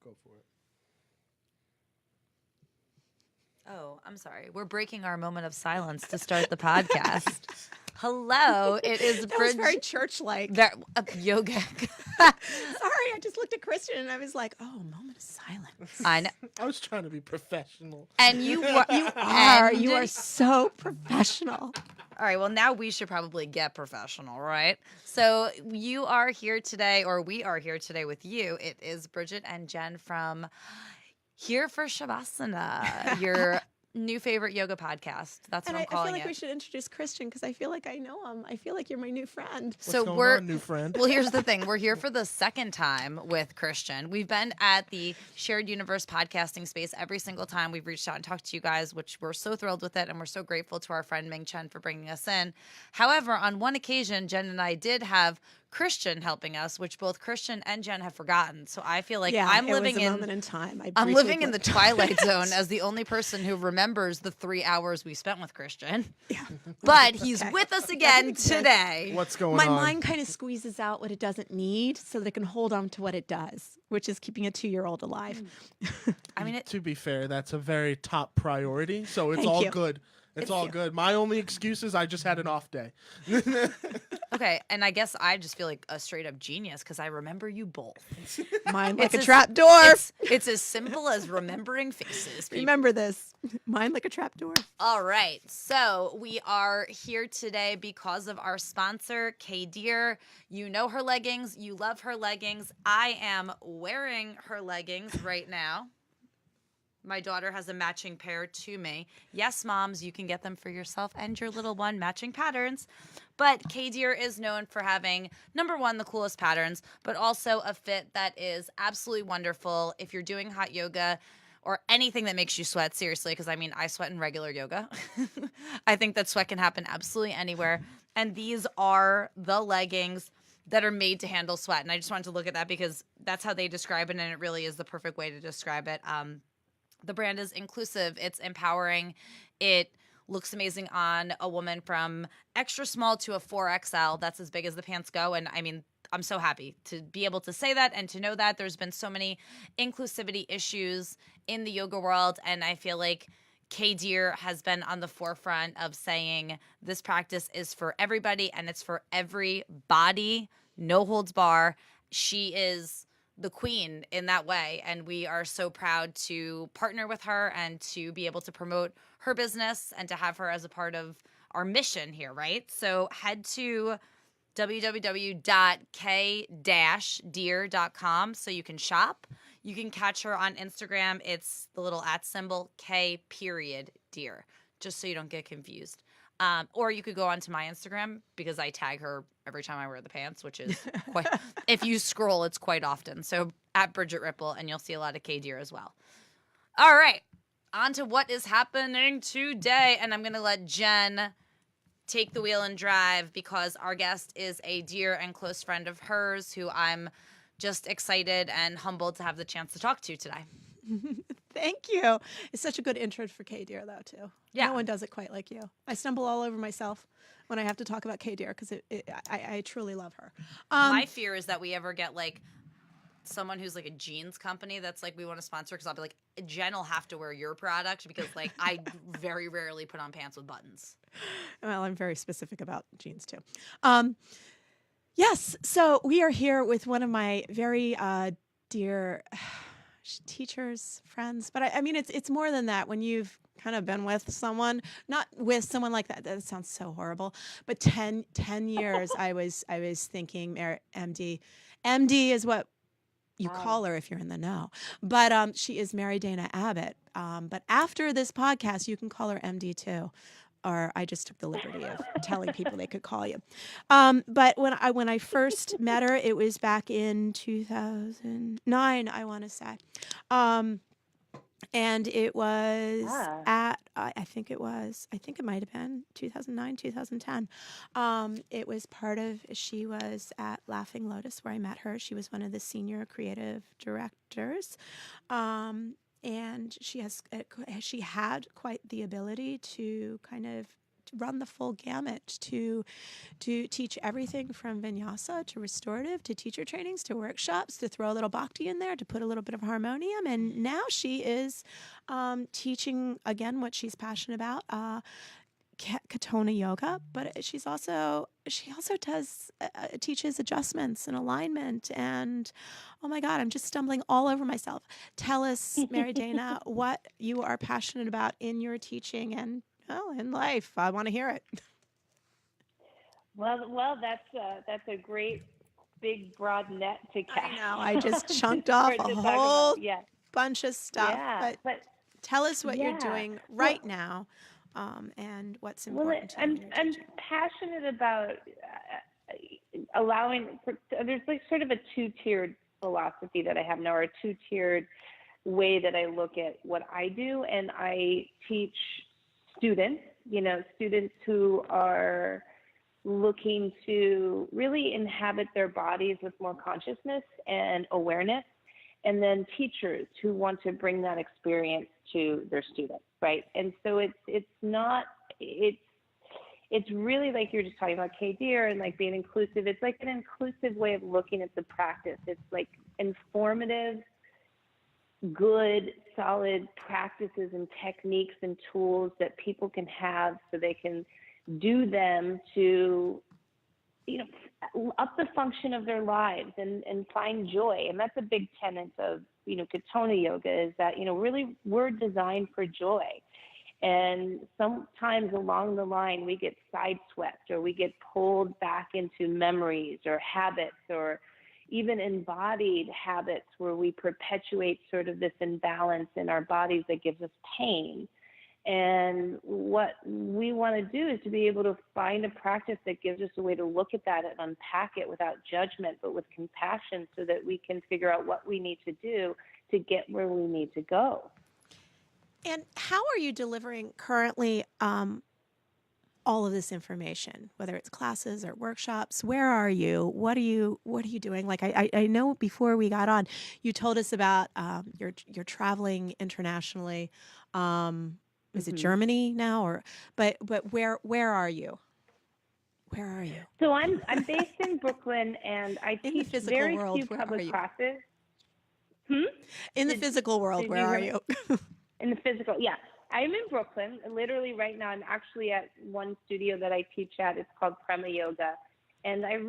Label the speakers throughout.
Speaker 1: Go for it.
Speaker 2: Oh, I'm sorry. We're breaking our moment of silence to start the podcast. Hello, it is
Speaker 3: That was
Speaker 2: Bridget.
Speaker 3: very church-like.
Speaker 2: Yoga.
Speaker 3: Sorry, I just looked at Christian and I was like, "Oh, moment of silence."
Speaker 2: I know.
Speaker 1: I was trying to be professional.
Speaker 2: And you were.
Speaker 3: You are so professional.
Speaker 2: All right, well, now we should probably get professional, right? So you are here today, or we are here today with you. It is Bridget and Jen from Here for Savasana, your new favorite yoga podcast. That's what I'm
Speaker 3: I
Speaker 2: calling
Speaker 3: feel like
Speaker 2: it.
Speaker 3: we should introduce Christian because I feel like I know him. I feel like you're my new friend.
Speaker 2: So
Speaker 1: What's going
Speaker 2: we're
Speaker 1: on, new friend?
Speaker 2: Well, here's the thing. We're here for the second time with Christian. We've been at the Shared Universe podcasting space every single time we've reached out and talked to you guys, which we're so thrilled with it, and we're so grateful to our friend Ming Chen for bringing us in. However, on one occasion, Jen and I did have Christian helping us, which both Christian and Jen have forgotten. So I feel like I'm living
Speaker 3: it was a
Speaker 2: in
Speaker 3: moment in time.
Speaker 2: I'm living in the twilight zone as the only person who remembers the 3 hours we spent with Christian.
Speaker 3: Yeah.
Speaker 2: But he's with us again today.
Speaker 1: What's going
Speaker 3: My
Speaker 1: on?
Speaker 3: mind kind of squeezes out what it doesn't need so that it can hold on to what it does, which is keeping a 2-year-old alive.
Speaker 2: I mean,
Speaker 1: To be fair, that's a very top priority, so it's
Speaker 3: Thank
Speaker 1: all
Speaker 3: you.
Speaker 1: good. It's all
Speaker 3: you.
Speaker 1: good. My only excuse is I just had an off day.
Speaker 2: okay, and I guess I just feel like a straight up genius because I remember you both.
Speaker 3: Mind like
Speaker 2: It's
Speaker 3: a
Speaker 2: as-
Speaker 3: trap door.
Speaker 2: It's as simple as remembering faces. people.
Speaker 3: Remember this. Mind like a trap door.
Speaker 2: All right, so we are here today because of our sponsor, K-Deer. You know her leggings. You love her leggings. I am wearing her leggings right now. My daughter has a matching pair to me. Yes, moms, you can get them for yourself and your little one, matching patterns. But K-Deer is known for having, number one, the coolest patterns, but also a fit that is absolutely wonderful if you're doing hot yoga or anything that makes you sweat, seriously, because I mean, I sweat in regular yoga. I think that sweat can happen absolutely anywhere. And these are the leggings that are made to handle sweat. And I just wanted to look at that because that's how they describe it, and it really is the perfect way to describe it. The brand is inclusive. It's empowering. It looks amazing on a woman from extra small to a 4XL. That's as big as the pants go. And I mean, I'm so happy to be able to say that and to know that there's been so many inclusivity issues in the yoga world. And I feel like K-Deer has been on the forefront of saying this practice is for everybody and it's for every body, no holds bar. She is the queen in that way, and we are so proud to partner with her and to be able to promote her business and to have her as a part of our mission here, right? So head to www.k-deer.com so you can shop. You can catch her on Instagram. It's the little @ K_deer, just so you don't get confused. Or you could go onto my Instagram because I tag her every time I wear the pants, which is quite, if you scroll, it's quite often. So at Bridget Riepl, and you'll see a lot of K-Deer as well. All right, on to what is happening today. And I'm going to let Jen take the wheel and drive because our guest is a dear and close friend of hers who I'm just excited and humbled to have the chance to talk to today.
Speaker 3: Thank you. It's such a good intro for K-Deer, though, too.
Speaker 2: Yeah.
Speaker 3: No one does it quite like you. I stumble all over myself when I have to talk about K-Deer because I truly love her.
Speaker 2: My fear is that we ever get like someone who's like a jeans company that's like, we want to sponsor, because I'll be like, Jen will have to wear your product because like I very rarely put on pants with buttons.
Speaker 3: Well, I'm very specific about jeans, too. Yes, so we are here with one of my very dear teachers, friends, but I mean, it's more than that. When you've kind of been with someone, not with someone like that sounds so horrible, but 10 years, I was thinking, MD is what you call her if you're in the know, but she is Mary Dana Abbot. But after this podcast, you can call her MD too. Or I just took the liberty of telling people they could call you. But when I first met her, it was back in 2009, I want to say. And it was I think it might have been 2009, 2010. It was she was at Laughing Lotus where I met her. She was one of the senior creative directors. And she had quite the ability to kind of run the full gamut to teach everything from vinyasa to restorative to teacher trainings to workshops, to throw a little bhakti in there, to put a little bit of harmonium. And now she is teaching, again, what she's passionate about, Katonah Yoga, but she also does teaches adjustments and alignment, and oh my God, I'm just stumbling all over myself. Tell us, Mary Dana, what you are passionate about in your teaching and in life. I want to hear it.
Speaker 4: Well, that's a great big broad net to cast.
Speaker 3: I know. I just chunked off a whole bunch of stuff, but tell us what you're doing right now. And what's important to you?
Speaker 4: I'm passionate about allowing. There's like sort of a two-tiered philosophy that I have now, or a two-tiered way that I look at what I do, and I teach students. Students who are looking to really inhabit their bodies with more consciousness and awareness, and then teachers who want to bring that experience to their students, right? And so it's really like you're just talking about, Deer, and like being inclusive. It's like an inclusive way of looking at the practice. It's like informative, good, solid practices and techniques and tools that people can have so they can do them to up the function of their lives and find joy. And that's a big tenet of, Katonah Yoga, is that, really we're designed for joy. And sometimes along the line, we get sideswept, or we get pulled back into memories or habits, or even embodied habits where we perpetuate sort of this imbalance in our bodies that gives us pain. And what we want to do is to be able to find a practice that gives us a way to look at that and unpack it without judgment, but with compassion, so that we can figure out what we need to do to get where we need to go.
Speaker 3: And how are you delivering currently all of this information, whether it's classes or workshops? Where are you? What are you doing? Like I know before we got on, you told us about you're traveling internationally. Is it Germany now, but where are you? Where are you?
Speaker 4: So I'm based in Brooklyn, and I teach very few public classes.
Speaker 3: In the physical world, where are you?
Speaker 4: In the physical, yeah. I'm in Brooklyn. Literally right now, I'm actually at one studio that I teach at. It's called Prema Yoga. And I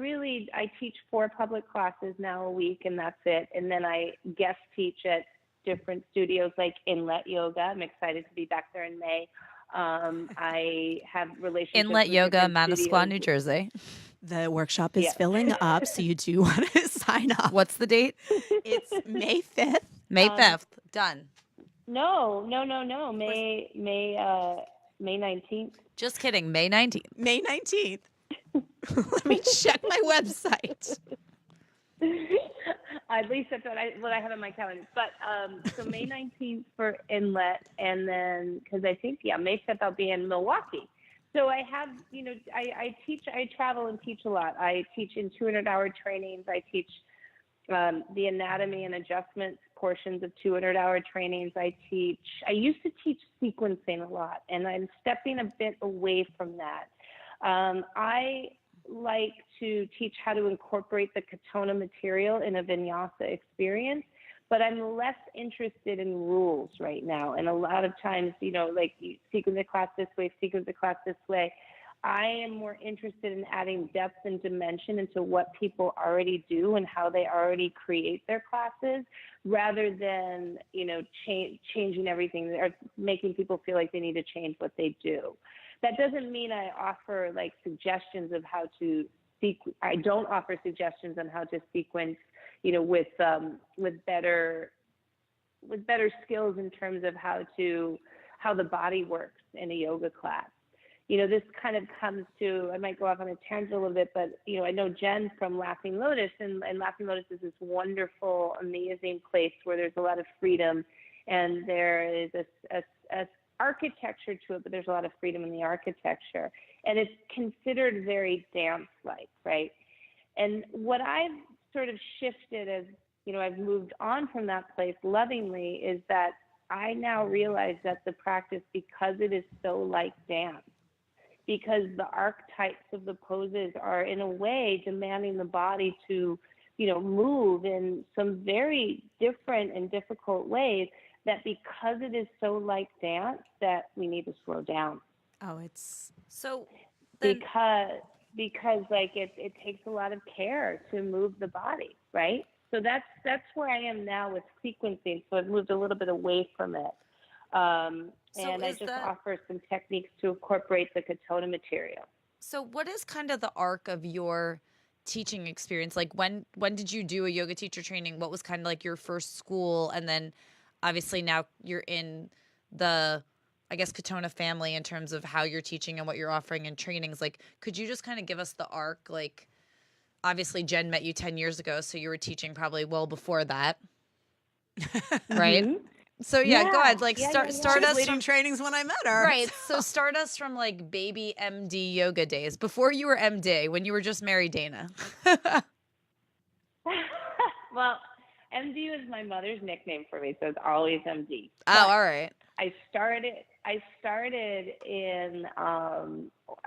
Speaker 4: teach 4 public classes now a week, and that's it. And then I guest teach at different studios like Inlet Yoga. I'm excited to be back there in May. I have relationships
Speaker 2: Inlet
Speaker 4: with
Speaker 2: Yoga,
Speaker 4: different
Speaker 2: Manasquan,
Speaker 4: studios.
Speaker 2: New Jersey.
Speaker 3: The workshop is filling up, so you do want to sign up.
Speaker 2: What's the date?
Speaker 3: It's May 5th.
Speaker 2: May 5th. Done.
Speaker 4: No. May 19th.
Speaker 2: Just kidding. May 19th.
Speaker 3: May 19th. Let me check my website.
Speaker 4: At least that's what I have on my calendar. But so May 19th for Inlet, and then because I think May 5th I'll be in Milwaukee. So I have I travel and teach a lot. I teach in 200-hour trainings. I teach the anatomy and adjustments portions of 200-hour trainings. I used to teach sequencing a lot, and I'm stepping a bit away from that. I like to teach how to incorporate the Katonah material in a vinyasa experience, but I'm less interested in rules right now. And a lot of times, like you sequence the class this way, sequence the class this way. I am more interested in adding depth and dimension into what people already do and how they already create their classes, rather than, changing everything or making people feel like they need to change what they do. That doesn't mean I offer like suggestions of how to I don't offer suggestions on how to sequence, with better skills in terms of how the body works in a yoga class. This kind of comes to, I might go off on a tangent a little bit, but, I know Jen from Laughing Lotus, and Laughing Lotus is this wonderful, amazing place where there's a lot of freedom, and there is a architecture to it, but there's a lot of freedom in the architecture. And it's considered very dance-like, right? And what I've sort of shifted as, I've moved on from that place lovingly, is that I now realize that the practice, because it is so like dance, because the archetypes of the poses are in a way demanding the body to, move in some very different and difficult ways, that because it is so like dance that we need to slow down.
Speaker 3: Oh, it's
Speaker 2: So then,
Speaker 4: because like it takes a lot of care to move the body, right? So that's where I am now with sequencing. So I've moved a little bit away from it. And I just offer some techniques to incorporate the Katonah material.
Speaker 2: So what is kind of the arc of your teaching experience? Like when did you do a yoga teacher training? What was kind of like your first school? And then obviously now you're in the, I guess, Katonah family in terms of how you're teaching and what you're offering in trainings. Like, could you just kind of give us the arc? Like, obviously Jen met you 10 years ago, so you were teaching probably well before that. Right?
Speaker 4: Mm-hmm.
Speaker 2: So go ahead. Like start
Speaker 3: she
Speaker 2: us
Speaker 3: was leading
Speaker 2: from
Speaker 3: trainings when I met her.
Speaker 2: right. So start us from like baby MD yoga days before you were MD, when you were just Mary Dana.
Speaker 4: Well, MD was my mother's nickname for me, so it's always MD.
Speaker 2: Oh, all right.
Speaker 4: I started in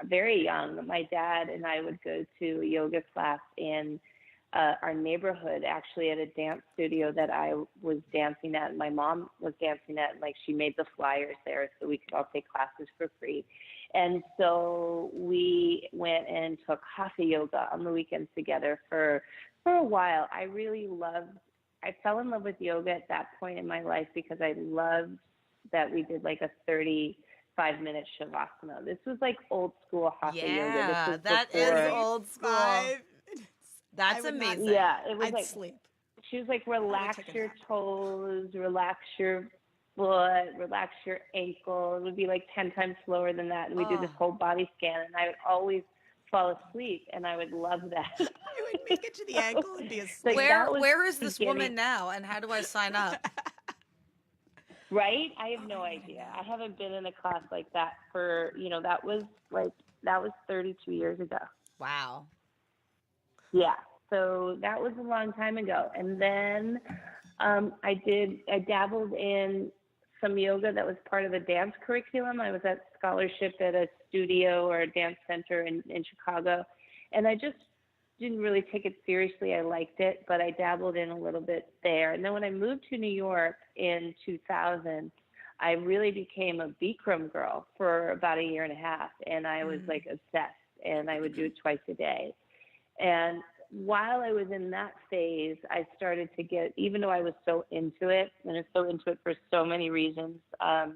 Speaker 4: very young. My dad and I would go to a yoga class in our neighborhood, actually at a dance studio that I was dancing at, and my mom was dancing at, and like she made the flyers there so we could all take classes for free. And so we went and took hatha yoga on the weekends together for a while. I fell in love with yoga at that point in my life because I loved that we did like a 35-minute shavasana. This was like old school hatha yoga.
Speaker 2: Yeah, that
Speaker 4: before,
Speaker 2: is old school. That's amazing.
Speaker 4: Yeah, it was
Speaker 3: I'd
Speaker 4: like
Speaker 3: sleep.
Speaker 4: she was like, relax
Speaker 3: take a
Speaker 4: your
Speaker 3: nap.
Speaker 4: toes, relax your foot, relax your ankle. It would be like 10 times slower than that. And we do this whole body scan, and I would always fall asleep, and I would love that.
Speaker 3: You would make it to the ankle and be asleep.
Speaker 4: Like, that was
Speaker 2: Where is this
Speaker 4: beginning.
Speaker 2: woman now, and how do I sign up?
Speaker 4: Right? I have no idea. I haven't been in a class like that for, that was 32 years ago.
Speaker 2: Wow.
Speaker 4: Yeah. So that was a long time ago. And then I dabbled in some yoga that was part of the dance curriculum. I was at scholarship at a studio or a dance center in Chicago. And I just didn't really take it seriously. I liked it, but I dabbled in a little bit there. And then when I moved to New York in 2000, I really became a Bikram girl for about a year and a half. And I was like obsessed, and I would do it twice a day. And while I was in that phase, I started to get, even though I was so into it, and I was so into it for so many reasons, I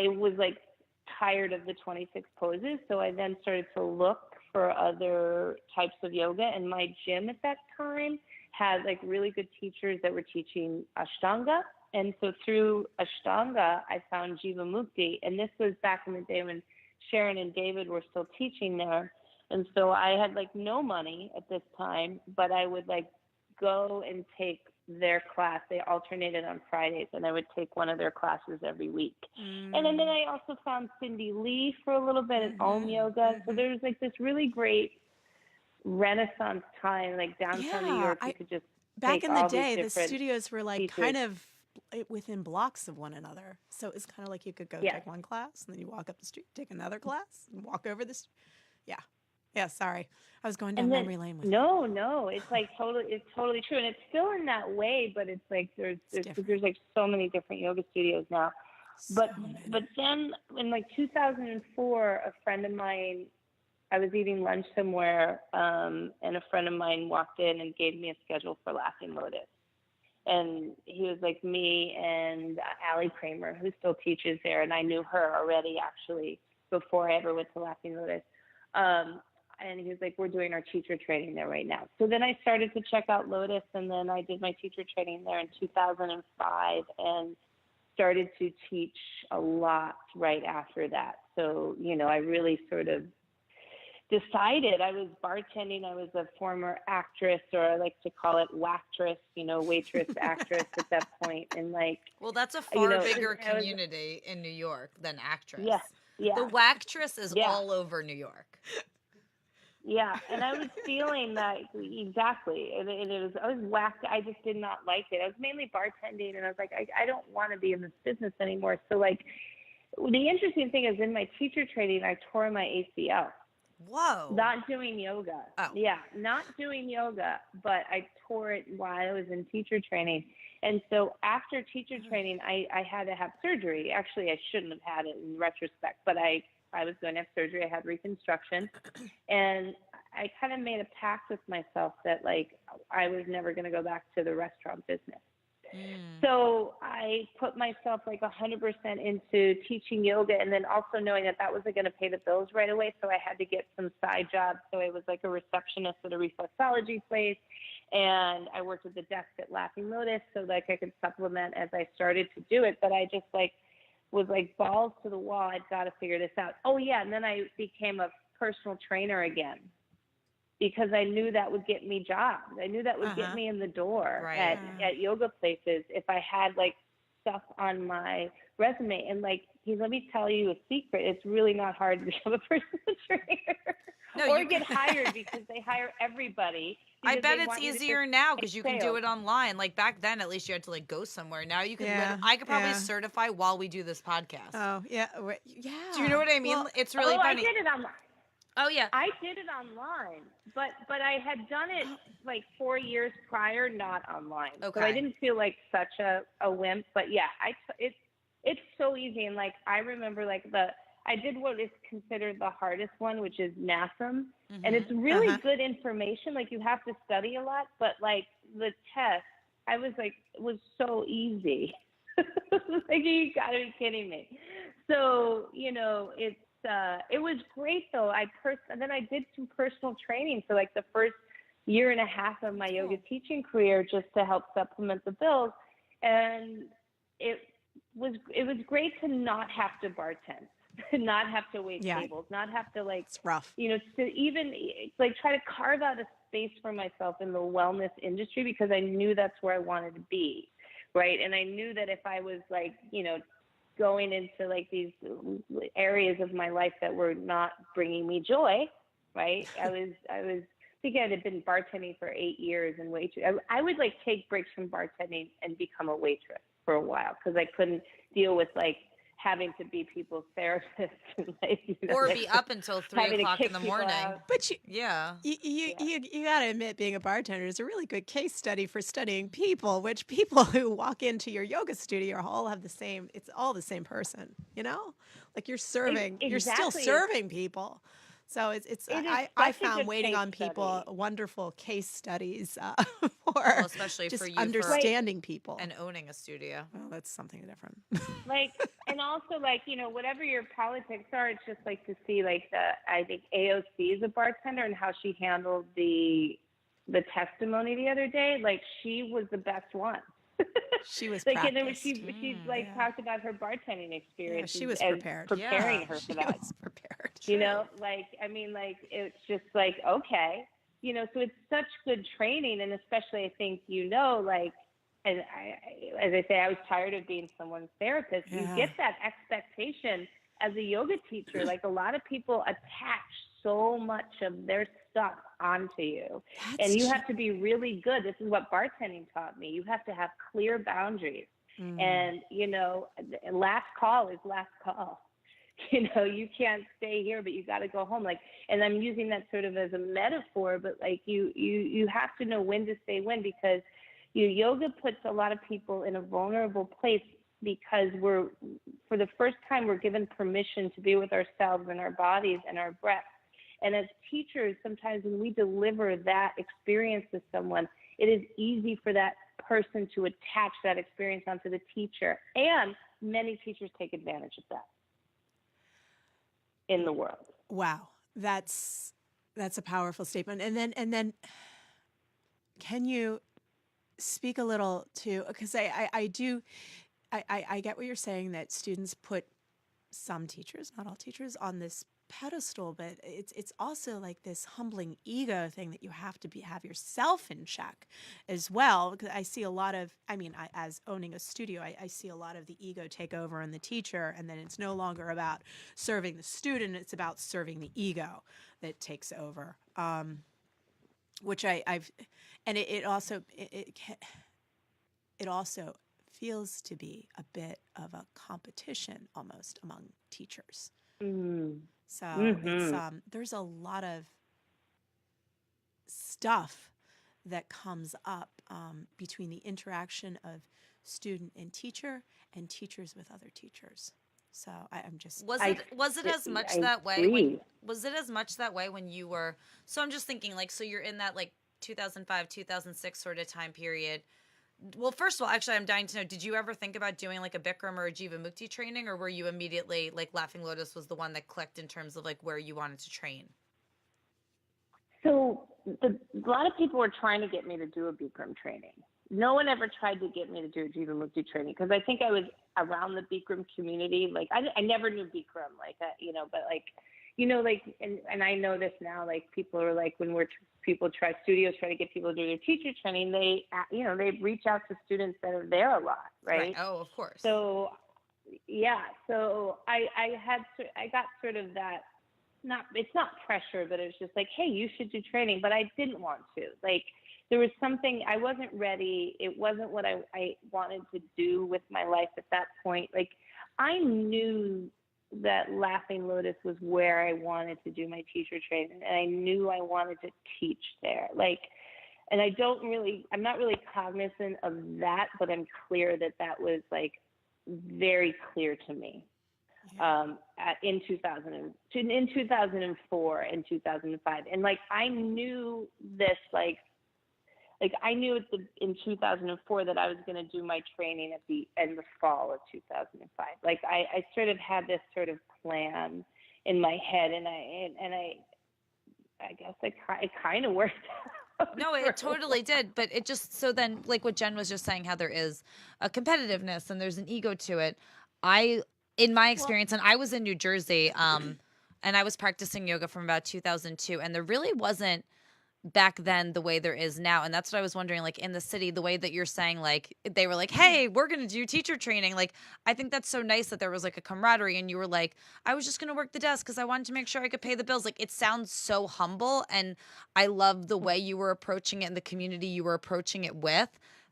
Speaker 4: was like tired of the 26 poses. So I then started to look for other types of yoga. And my gym at that time had like really good teachers that were teaching Ashtanga. And so through Ashtanga, I found Jivamukti. And this was back in the day when Sharon and David were still teaching there. And so I had like no money at this time, but I would like go and take their class. They alternated on Fridays, and I would take one of their classes every week. And then I also found Cindy Lee for a little bit at Om Yoga. So there was like this really great Renaissance time, like downtown New York. You could just
Speaker 3: back
Speaker 4: take
Speaker 3: in the
Speaker 4: all these
Speaker 3: day, the
Speaker 4: different
Speaker 3: studios were like
Speaker 4: teachers.
Speaker 3: kind of within blocks of one another. So it was kind of like you could go take one class, and then you walk up the street, take another class, and walk over the street. Yeah, sorry. I was going down memory lane with you.
Speaker 4: No, it's like it's totally true. And it's still in that way, but it's like there's like so many different yoga studios now. But then in like 2004, a friend of mine, I was eating lunch somewhere, and a friend of mine walked in and gave me a schedule for Laughing Lotus. And he was like, me and Allie Kramer, who still teaches there, and I knew her already actually before I ever went to Laughing Lotus. And he was like, we're doing our teacher training there right now. So then I started to check out Lotus, and then I did my teacher training there in 2005 and started to teach a lot right after that. So, I really sort of decided. I was bartending. I was a former actress, or I like to call it wactress, waitress, actress at that point. And like,
Speaker 2: well, that's a far bigger community in New York than actress.
Speaker 4: Yeah.
Speaker 2: The wactress is all over New York.
Speaker 4: Yeah, and I was feeling that exactly. And I was whacked. I just did not like it. I was mainly bartending, and I was like, I don't want to be in this business anymore. So like, The interesting thing is in my teacher training, I tore my ACL.
Speaker 2: Whoa.
Speaker 4: Not doing yoga.
Speaker 2: Oh.
Speaker 4: Yeah, not doing yoga, but I tore it while I was in teacher training. And so after teacher training, I had to have surgery. Actually, I shouldn't have had it in retrospect, but I was going to have surgery. I had reconstruction. And I kind of made a pact with myself that, like, I was never going to go back to the restaurant business. So I put myself like 100% into teaching yoga, and then also knowing that that wasn't going to pay the bills right away. So I had to get some side jobs. So I was like a receptionist at a reflexology place, and I worked at the desk at Laughing Lotus so like I could supplement as I started to do it. But I just like was like balls to the wall. I've got to figure this out. Oh yeah, and then I became a personal trainer again, because I knew that would get me jobs. I knew that would get me in the door at yoga places if I had like stuff on my resume. And like, let me tell you a secret. It's really not hard to become a personal trainer or get hired, because they hire everybody.
Speaker 2: I bet it's easier now because you can do it online. Like back then, at least you had to like go somewhere. Now you can. I could probably certify while we do this podcast.
Speaker 3: Oh yeah, yeah.
Speaker 2: Do you know what I mean? Well, it's really funny.
Speaker 4: I did it online.
Speaker 2: Oh yeah,
Speaker 4: I did it online, but I had done it like 4 years prior, not online.
Speaker 2: Okay.
Speaker 4: So I didn't feel like such a wimp. But yeah, it's so easy. And like I remember like I did what is considered the hardest one, which is NASM, and it's really good information. Like you have to study a lot, but like the test, I was like, it was so easy. Like you gotta be kidding me. So it was great though. Then I did some personal training. So like the first year and a half of my yoga teaching career, just to help supplement the bills. And it was great to not have to bartend, not have to wait tables, not have to like,
Speaker 3: it's rough.
Speaker 4: To even like try to carve out a space for myself in the wellness industry, because I knew that's where I wanted to be. Right. And I knew that if I was like, going into like these areas of my life that were not bringing me joy, right? I think I had been bartending for 8 years and I would like take breaks from bartending and become a waitress for a while, because I couldn't deal with like having to be people's therapist and like,
Speaker 2: or be up until 3 o'clock in the morning.
Speaker 3: But you gotta admit, being a bartender is a really good case study for studying people. Which people who walk into your yoga studio all have the same. It's all the same person, Like you're serving, you're still serving people. So I found waiting on people wonderful case studies for
Speaker 2: especially
Speaker 3: just
Speaker 2: for you
Speaker 3: understanding people
Speaker 2: and owning a studio.
Speaker 3: Well, that's something different.
Speaker 4: Like, and also like, whatever your politics are, it's just like to see like I think AOC is a bartender and how she handled the testimony the other day. Like she was the best one.
Speaker 3: She was
Speaker 4: like,
Speaker 3: practiced.
Speaker 4: and then she talked about her bartending experience.
Speaker 3: Yeah, she was prepared.
Speaker 4: Preparing her for that.
Speaker 3: She was prepared.
Speaker 4: It's just like, okay, so it's such good training. And especially I think, like, and as I say, I was tired of being someone's therapist. You get that expectation as a yoga teacher. Like a lot of people attach so much of their stuff onto you. And you have to be really good. This is what bartending taught me. You have to have clear boundaries. And, last call is last call. You can't stay here, but you got to go home. Like, and I'm using that sort of as a metaphor, but like you have to know when to say when, because yoga puts a lot of people in a vulnerable place, because for the first time, we're given permission to be with ourselves and our bodies and our breath. And as teachers, sometimes when we deliver that experience to someone, it is easy for that person to attach that experience onto the teacher. And many teachers take advantage of that in the world.
Speaker 3: Wow. That's a powerful statement. And then can you speak a little to, because I get what you're saying, that students put some teachers, not all teachers, on this pedestal, but it's also like this humbling ego thing that you have to have yourself in check as well. Because I see a lot of, as owning a studio, I see a lot of the ego take over in the teacher, and then it's no longer about serving the student, it's about serving the ego that takes over. Which it also feels to be a bit of a competition almost among teachers. So it's there's a lot of stuff that comes up between the interaction of student and teachers with other teachers. So I'm just
Speaker 2: Was it as much that way was it as much that way when you were, so I'm just thinking, like, so you're in that like 2005 2006 sort of time period. Well, first of all, actually, I'm dying to know, did you ever think about doing like a Bikram or a Jivamukti training, or were you immediately like Laughing Lotus was the one that clicked in terms of like where you wanted to train?
Speaker 4: So a lot of people were trying to get me to do a Bikram training. No one ever tried to get me to do a Jivamukti training because I think I was around the Bikram community. Like I never knew Bikram like that, but like, like, and I know this now, like people are like, when studios try to get people to do their teacher training, they reach out to students that are there a lot. Right.
Speaker 2: Oh, of course.
Speaker 4: So yeah. So I got sort of that, it's not pressure, but it was just like, hey, you should do training. But I didn't want to. Like, there was something, I wasn't ready. It wasn't what I wanted to do with my life at that point. Like, I knew that Laughing Lotus was where I wanted to do my teacher training, and I knew I wanted to teach there. Like, and I'm not really cognizant of that, but I'm clear that was like very clear to me. In 2004 and 2005, and like I knew this, like I knew in 2004 that I was going to do my training in the fall of 2005. Like I sort of had this sort of plan in my head, and I guess it kind of worked out.
Speaker 2: No, it totally did. But it just, so then, like what Jen was just saying, how there is a competitiveness and there's an ego to it. In my experience, and I was in New Jersey, and I was practicing yoga from about 2002, and there really wasn't back then the way there is now. And that's what I was wondering, like in the city, the way that you're saying, like they were like, hey, we're going to do teacher training. Like, I think that's so nice that there was like a camaraderie, and you were like, I was just going to work the desk because I wanted to make sure I could pay the bills. Like, it sounds so humble, and I love the way you were approaching it and the community you were approaching it with.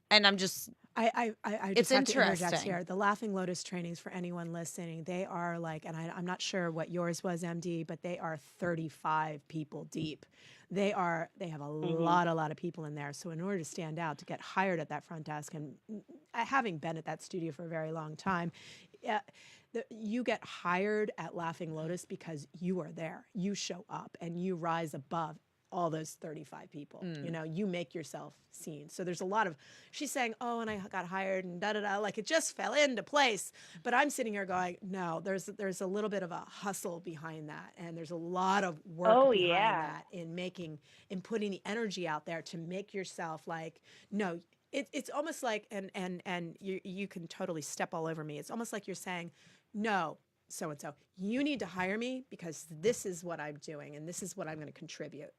Speaker 2: And I'm just...
Speaker 3: I
Speaker 2: it's
Speaker 3: just have to interject
Speaker 2: interesting
Speaker 3: here. The Laughing Lotus trainings, for anyone listening, they are like, and I'm not sure what yours was, MD, but they are 35 people deep. They have a lot of people in there. So in order to stand out, to get hired at that front desk, and having been at that studio for a very long time, you get hired at Laughing Lotus because you are there. You show up and you rise above all those 35 people. You make yourself seen. So there's a lot of, she's saying, oh, and I got hired and da-da-da, like it just fell into place. But I'm sitting here going, no, there's a little bit of a hustle behind that. And there's a lot of work behind that in putting the energy out there to make yourself like, no, it's almost like, and you can totally step all over me. It's almost like you're saying, no, so-and-so, you need to hire me because this is what I'm doing and this is what I'm going to contribute.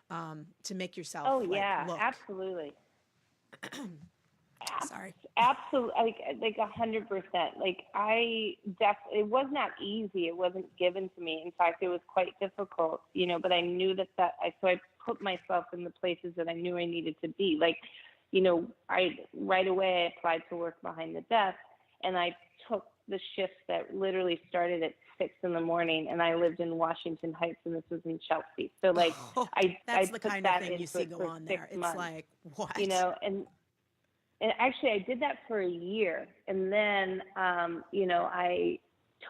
Speaker 3: To make yourself look.
Speaker 4: Absolutely.
Speaker 3: Sorry.
Speaker 4: Absolutely, like 100%. Like it was not easy. It wasn't given to me. In fact, it was quite difficult, but I knew so I put myself in the places that I knew I needed to be. Like, I right away I applied to work behind the desk, and I took the shifts that literally started at 6 a.m, and I lived in Washington Heights, and this was in Chelsea. So like,
Speaker 3: that's
Speaker 4: I
Speaker 3: the
Speaker 4: put
Speaker 3: kind
Speaker 4: that
Speaker 3: of thing you see go on there. It's
Speaker 4: months,
Speaker 3: like, what?
Speaker 4: And actually I did that for a year, and then I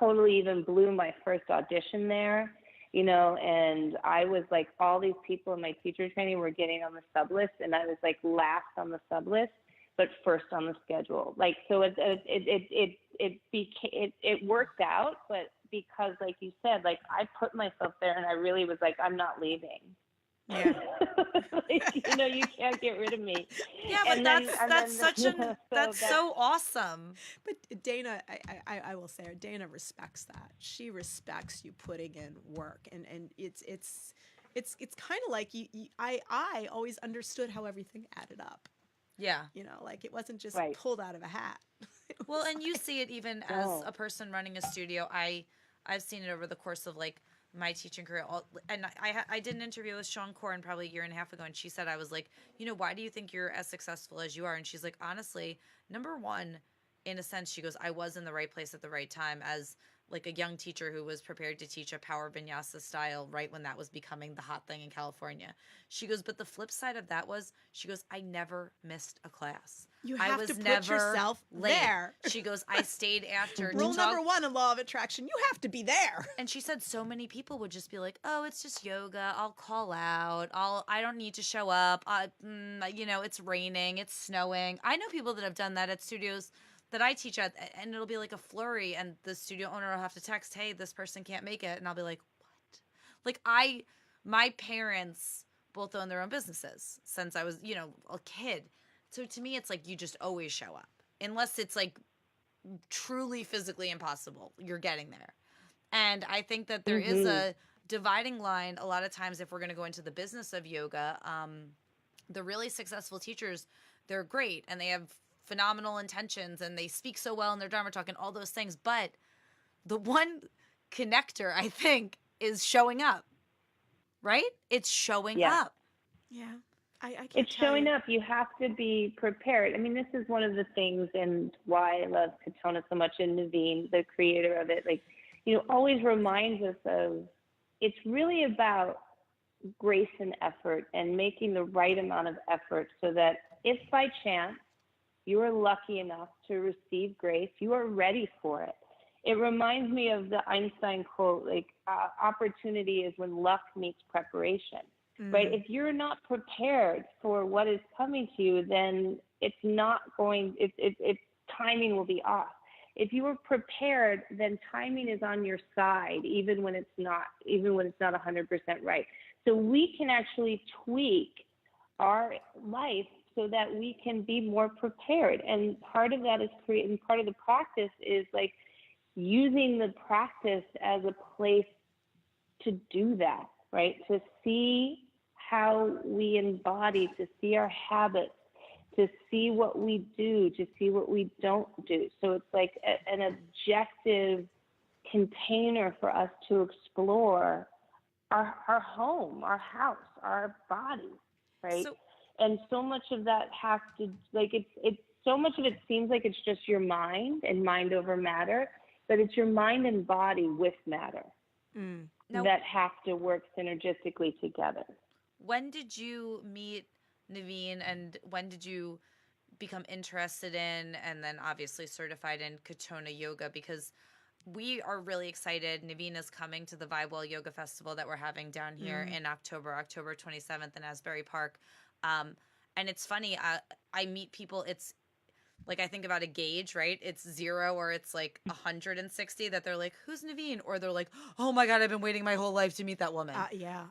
Speaker 4: totally even blew my first audition there, and I was like, all these people in my teacher training were getting on the sub list, and I was like last on the sub list, but first on the schedule. Like, so it worked out, but because, like you said, like I put myself there, and I really was like, I'm not leaving.
Speaker 3: Yeah.
Speaker 4: Like, you can't get rid of me.
Speaker 2: Yeah, but that's so awesome.
Speaker 3: But Dana, I will say, Dana respects that. She respects you putting in work, and it's kind of like I always understood how everything added up.
Speaker 2: Yeah.
Speaker 3: Like it wasn't just pulled out of a hat.
Speaker 2: Well, and you see it even as a person running a studio. I've seen it over the course of like my teaching career. And I did an interview with Sean Corn probably a year and a half ago, and she said, I was like, why do you think you're as successful as you are? And she's like, honestly, number one, in a sense, she goes, I was in the right place at the right time as like a young teacher who was prepared to teach a power vinyasa style right when that was becoming the hot thing in California. She goes, but the flip side of that was, she goes, I never missed a class.
Speaker 3: You
Speaker 2: I
Speaker 3: have
Speaker 2: was
Speaker 3: to put
Speaker 2: never
Speaker 3: yourself
Speaker 2: late.
Speaker 3: there.
Speaker 2: She goes, I stayed after. to
Speaker 3: Rule
Speaker 2: talk.
Speaker 3: number 1 in law of attraction, you have to be there.
Speaker 2: And she said so many people would just be like, oh, it's just yoga. I'll call out. I don't need to show up. It's raining. It's snowing. I know people that have done that at studios that I teach at, and it'll be like a flurry, and the studio owner will have to text, hey, this person can't make it. And I'll be like, what? Like my parents both own their own businesses since I was, a kid. So to me, it's like you just always show up. Unless it's like truly physically impossible, you're getting there. And I think that there is a dividing line a lot of times if we're going to go into the business of yoga. The really successful teachers, they're great and they have phenomenal intentions and they speak so well in their Dharma talk and all those things. But the one connector, I think, is showing up, right? It's showing up.
Speaker 3: Yeah. I can't
Speaker 4: It's
Speaker 3: tell
Speaker 4: showing
Speaker 3: you.
Speaker 4: up. You have to be prepared. I mean, this is one of the things and why I love Katonah so much, and Naveen, the creator of it, always reminds us of it's really about grace and effort and making the right amount of effort so that if by chance you are lucky enough to receive grace, you are ready for it. It reminds me of the Einstein quote, opportunity is when luck meets preparation. Right? If you're not prepared for what is coming to you, then it's not going, timing will be off. If you are prepared, then timing is on your side, even when it's not 100% right. So we can actually tweak our life so that we can be more prepared. And part of that is part of the practice is like using the practice as a place to do that, right? To see how we embody, to see our habits, to see what we do, to see what we don't do. So it's like an objective container for us to explore our home, our house, our body, right? And so much of that has to, it's so much of it seems like it's just your mind and mind over matter, but it's your mind and body with matter that have to work synergistically together.
Speaker 2: When did you meet Naveen, and when did you become interested in and then obviously certified in Katonah Yoga? Because we are really excited. Naveen is coming to the Vibe Well Yoga Festival that we're having down here in October 27th in Asbury Park. And it's funny, I meet people, it's like I think about a gauge, right? It's 0 or it's like 160 that they're like, who's Naveen? Or they're like, oh my God, I've been waiting my whole life to meet that woman.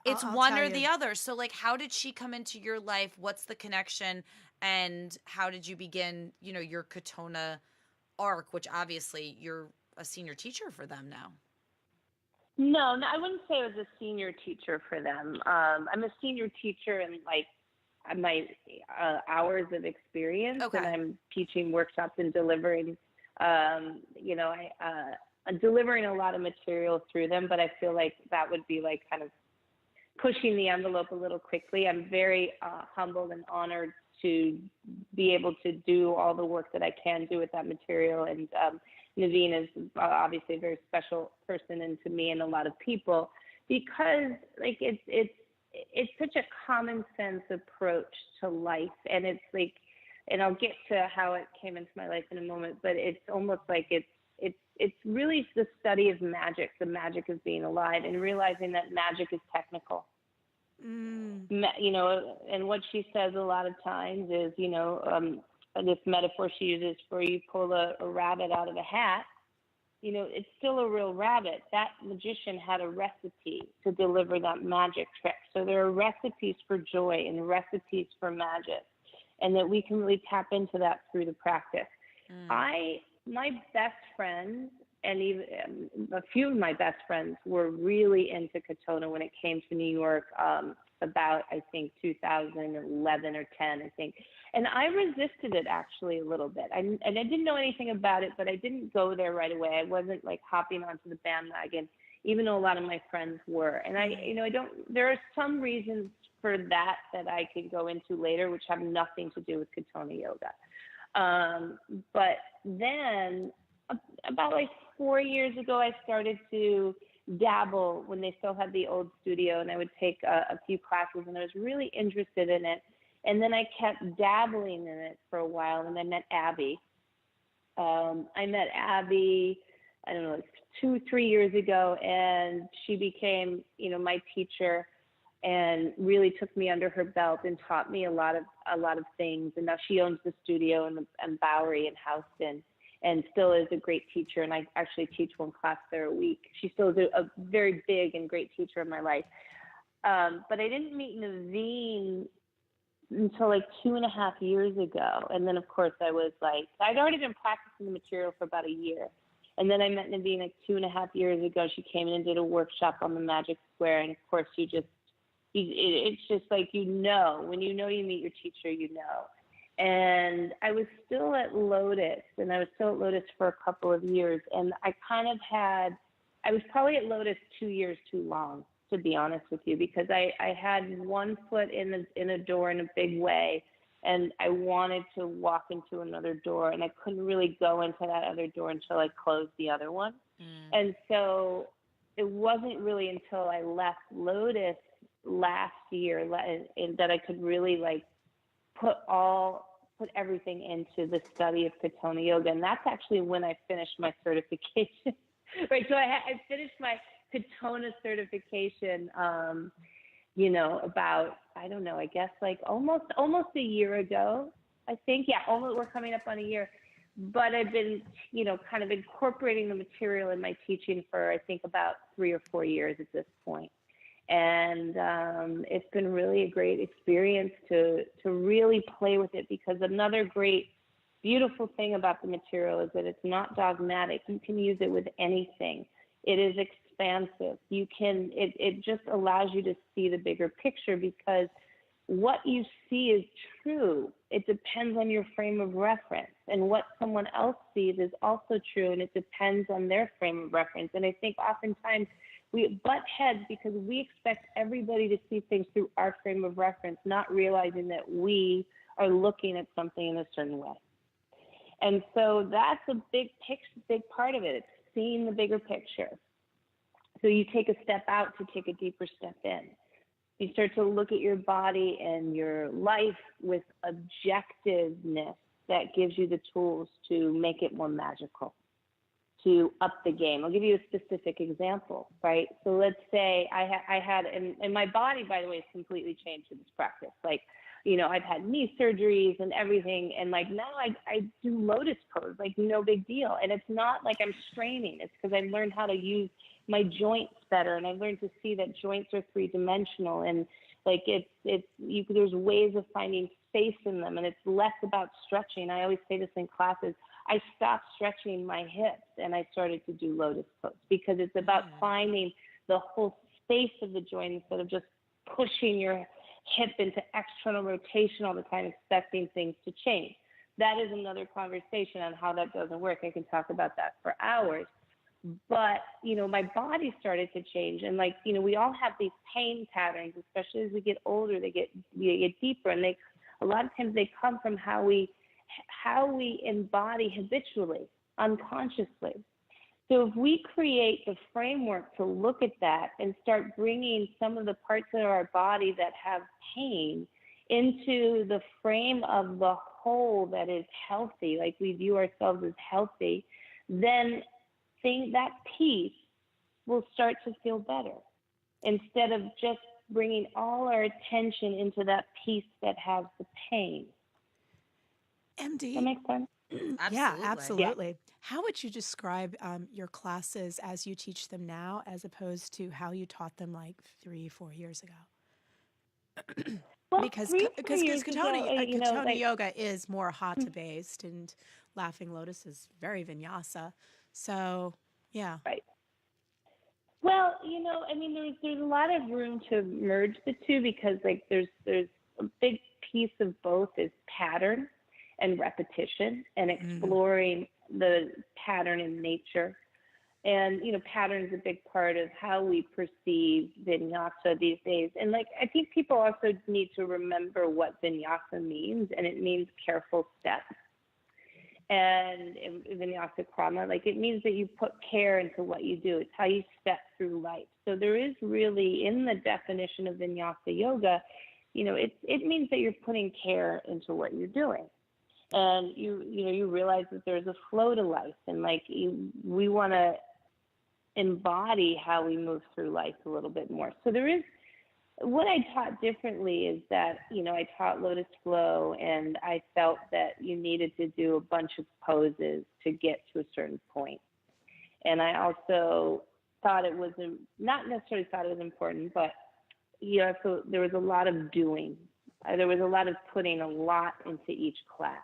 Speaker 2: It's
Speaker 3: I'll
Speaker 2: one
Speaker 3: tell
Speaker 2: or
Speaker 3: you.
Speaker 2: the other. So like, how did she come into your life? What's the connection? And how did you begin, your Katonah arc, which obviously you're a senior teacher for them now.
Speaker 4: No, I wouldn't say I was a senior teacher for them. I'm a senior teacher in my hours of experience, and I'm teaching workshops and delivering, I'm delivering a lot of material through them, but I feel like that would be like kind of pushing the envelope a little quickly. I'm very humbled and honored to be able to do all the work that I can do with that material. And Naveen is obviously a very special person and to me and a lot of people, because like it's such a common sense approach to life. And it's like, and I'll get to how it came into my life in a moment, but it's almost like it's really the study of magic, the magic of being alive, and realizing that magic is technical. And what she says a lot of times is, this metaphor she uses for you pull a rabbit out of a hat, it's still a real rabbit. That magician had a recipe to deliver that magic trick. So there are recipes for joy and recipes for magic, and that we can really tap into that through the practice. My best friends, and even a few of my best friends, were really into Katonah when it came to New York about, I think, 2011 or 10, I think. And I resisted it actually a little bit. And I didn't know anything about it, but I didn't go there right away. I wasn't like hopping onto the bandwagon, even though a lot of my friends were. And there are some reasons for that I could go into later, which have nothing to do with Katonah Yoga. But then about like 4 years ago, I started to dabble when they still had the old studio, and I would take a few classes, and I was really interested in it. And then I kept dabbling in it for a while, and I met Abby. I met Abby, I don't know, like 2-3 years ago, and she became, my teacher, and really took me under her belt and taught me a lot of things. And now she owns the studio in Bowery in Houston, and still is a great teacher. And I actually teach one class there a week. She still is a very big and great teacher in my life. But I didn't meet Naveen until like 2.5 years ago. And then, of course, I was like, I'd already been practicing the material for about a year. And then I met Naveen like 2.5 years ago. She came in and did a workshop on the Magic Square. And, of course, it's just like, when you meet your teacher, And I was still at Lotus, for a couple of years. And I was probably at Lotus 2 years too long, to be honest with you, because I had one foot in a door in a big way, and I wanted to walk into another door, and I couldn't really go into that other door until I closed the other one. And so it wasn't really until I left Lotus last year that I could really put everything into the study of Katonah Yoga. And that's actually when I finished my certification. Right. So I finished my Katonah certification, about, I don't know, I guess almost a year ago, I think. Yeah, we're coming up on a year. But I've been, kind of incorporating the material in my teaching for, I think, about 3 or 4 years at this point. And it's been really a great experience to really play with it, because another great, beautiful thing about the material is that it's not dogmatic. You can use it with anything. It is expansive. It just allows you to see the bigger picture, because what you see is true. It depends on your frame of reference, and what someone else sees is also true, and it depends on their frame of reference. And I think oftentimes we butt heads because we expect everybody to see things through our frame of reference, not realizing that we are looking at something in a certain way. And so that's a big part of it. It's seeing the bigger picture. So you take a step out to take a deeper step in. You start to look at your body and your life with objectiveness that gives you the tools to make it more magical, to up the game. I'll give you a specific example, right? So let's say I had, and my body, by the way, has completely changed in this practice. I've had knee surgeries and everything, and now I do lotus pose, no big deal. And it's not like I'm straining. It's because I've learned how to use my joints better, and I've learned to see that joints are 3-dimensional, and there's ways of finding space in them, and it's less about stretching. I always say this in classes. I stopped stretching my hips and I started to do lotus pose, because it's about finding the whole space of the joint instead of just pushing your hip into external rotation all the time, expecting things to change. That is another conversation on how that doesn't work. I can talk about that for hours. But, my body started to change. And we all have these pain patterns, especially as we get older, they get deeper. And a lot of times they come from how we embody habitually, unconsciously. So if we create the framework to look at that and start bringing some of the parts of our body that have pain into the frame of the whole that is healthy, like we view ourselves as healthy, then that piece will start to feel better, instead of just bringing all our attention into that piece that has the pain.
Speaker 3: MD.
Speaker 4: Does that make sense?
Speaker 3: Yeah, absolutely. Yeah. How would you describe your classes as you teach them now, as opposed to how you taught them 3-4 years ago?
Speaker 4: Well,
Speaker 3: because Katonah Yoga is more hatha based, and Laughing Lotus is very vinyasa. So, yeah.
Speaker 4: Right. Well, there's a lot of room to merge the two, because there's a big piece of both is pattern and repetition, and exploring the pattern in nature. And, pattern is a big part of how we perceive vinyasa these days. And I think people also need to remember what vinyasa means, and it means careful steps. And vinyasa krama, like it means that you put care into what you do. It's how you step through life. So there is really, in the definition of vinyasa yoga, it means that you're putting care into what you're doing. And you realize that there's a flow to life, and we want to embody how we move through life a little bit more. So there is, what I taught differently is that, I taught Lotus Flow, and I felt that you needed to do a bunch of poses to get to a certain point. And I also thought it was, not necessarily thought it was important, but, so there was a lot of doing. There was a lot of putting a lot into each class.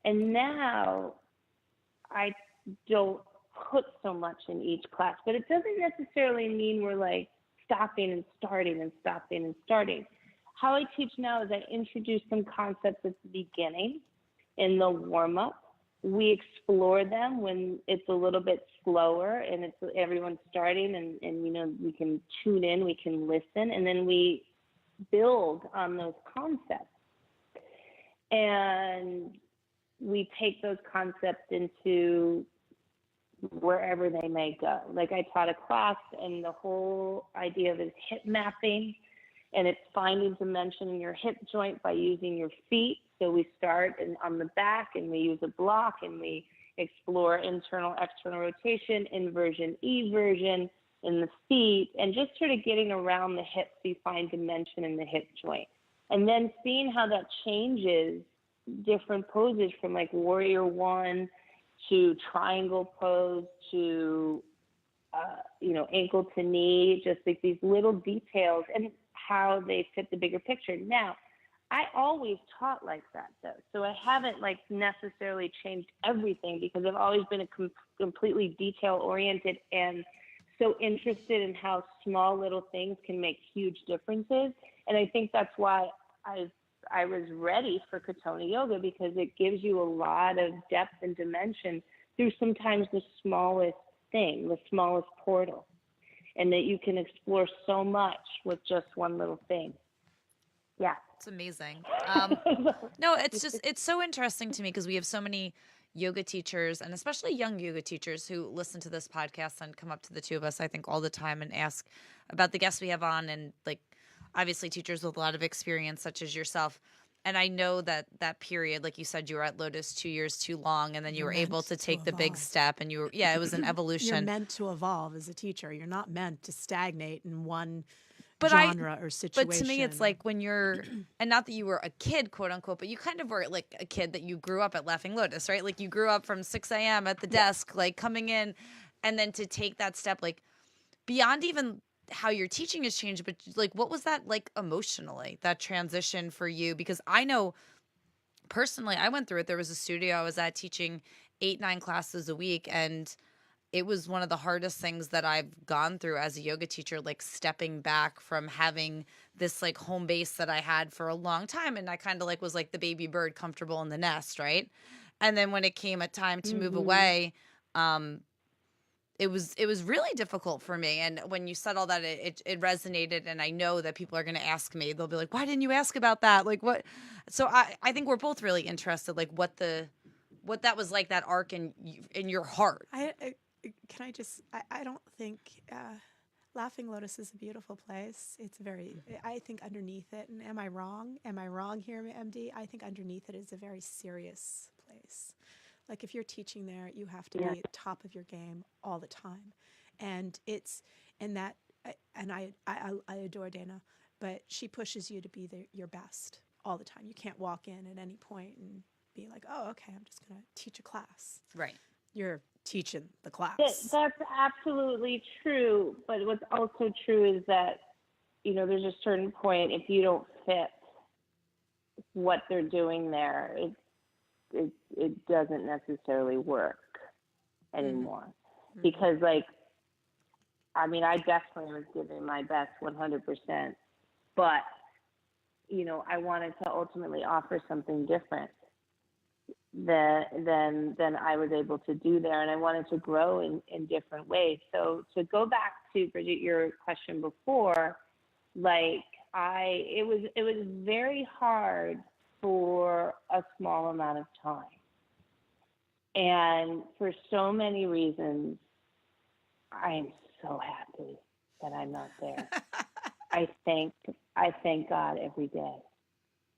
Speaker 4: And now I don't put so much in each class, but it doesn't necessarily mean we're like stopping and starting and stopping and starting. How I teach now is I introduce some concepts at the beginning in the warm-up. We explore them when it's a little bit slower and it's everyone's starting, and we can tune in, we can listen, and then we build on those concepts. And we take those concepts into wherever they may go. Like I taught a class, and the whole idea of it is hip mapping, and it's finding dimension in your hip joint by using your feet. So we start on the back, and we use a block, and we explore internal, external rotation, inversion, eversion in the feet, and just sort of getting around the hips, so you find dimension in the hip joint. And then seeing how that changes different poses, from like warrior one to triangle pose to ankle to knee, just like these little details and how they fit the bigger picture. Now, I always taught like that though, so I haven't necessarily changed everything, because I've always been completely detail oriented and so interested in how small little things can make huge differences. And I think that's why I was ready for Katonah Yoga, because it gives you a lot of depth and dimension through sometimes the smallest thing, the smallest portal, and that you can explore so much with just one little thing. Yeah.
Speaker 2: It's amazing. No, it's so interesting to me, because we have so many yoga teachers, and especially young yoga teachers, who listen to this podcast and come up to the two of us, I think, all the time and ask about the guests we have on, and obviously teachers with a lot of experience such as yourself. And I know that period, like you said, you were at Lotus 2 years too long, and then you were able to take the big step, and it was an evolution.
Speaker 3: You're meant to evolve as a teacher. You're not meant to stagnate in one genre or situation.
Speaker 2: But to me, it's like when you're, and not that you were a kid, quote unquote, but you kind of were like a kid that you grew up at Laughing Lotus, right? Like you grew up from 6 a.m. at the desk, coming in, and then to take that step, beyond even how your teaching has changed, but what was that like emotionally, that transition for you? Because I know personally, I went through it. There was a studio I was at teaching 8-9 classes a week, and it was one of the hardest things that I've gone through as a yoga teacher, stepping back from having this home base that I had for a long time. And I kind of was like the baby bird, comfortable in the nest. Right. And then when it came a time to move away, it was really difficult for me. And when you said all that, it resonated. And I know that people are going to ask me, they'll be like, why didn't you ask about that? What? So I think we're both really interested, what that was like, that arc in your heart.
Speaker 3: Can I just, I don't think, Laughing Lotus is a beautiful place. It's I think underneath it, and am I wrong? Am I wrong here, MD? I think underneath it is a very serious place. If you're teaching there, you have to be at top of your game all the time. And I adore Dana, but she pushes you to be your best all the time. You can't walk in at any point and be like, oh, okay, I'm just going to teach a class.
Speaker 2: Right.
Speaker 3: You're teaching the class.
Speaker 4: That's absolutely true. But what's also true is that, there's a certain point, if you don't fit what they're doing there, it doesn't necessarily work anymore. Mm-hmm. Because I definitely was giving my best 100%, but, I wanted to ultimately offer something different than I was able to do there, and I wanted to grow in different ways. So to go back to Bridget, your question before, it was very hard for a small amount of time, And for so many reasons, I am so happy that I'm not there. I thank God every day.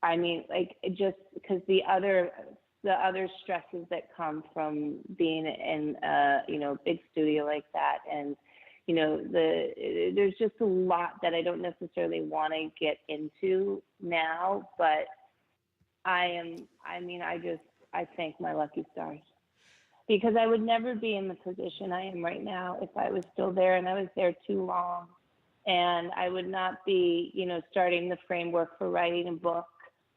Speaker 4: I mean, like, just because the other stresses that come from being in a big studio like that, and there's just a lot that I don't necessarily want to get into now, but I thank my lucky stars, because I would never be in the position I am right now if I was still there, and I was there too long. And I would not be, starting the framework for writing a book.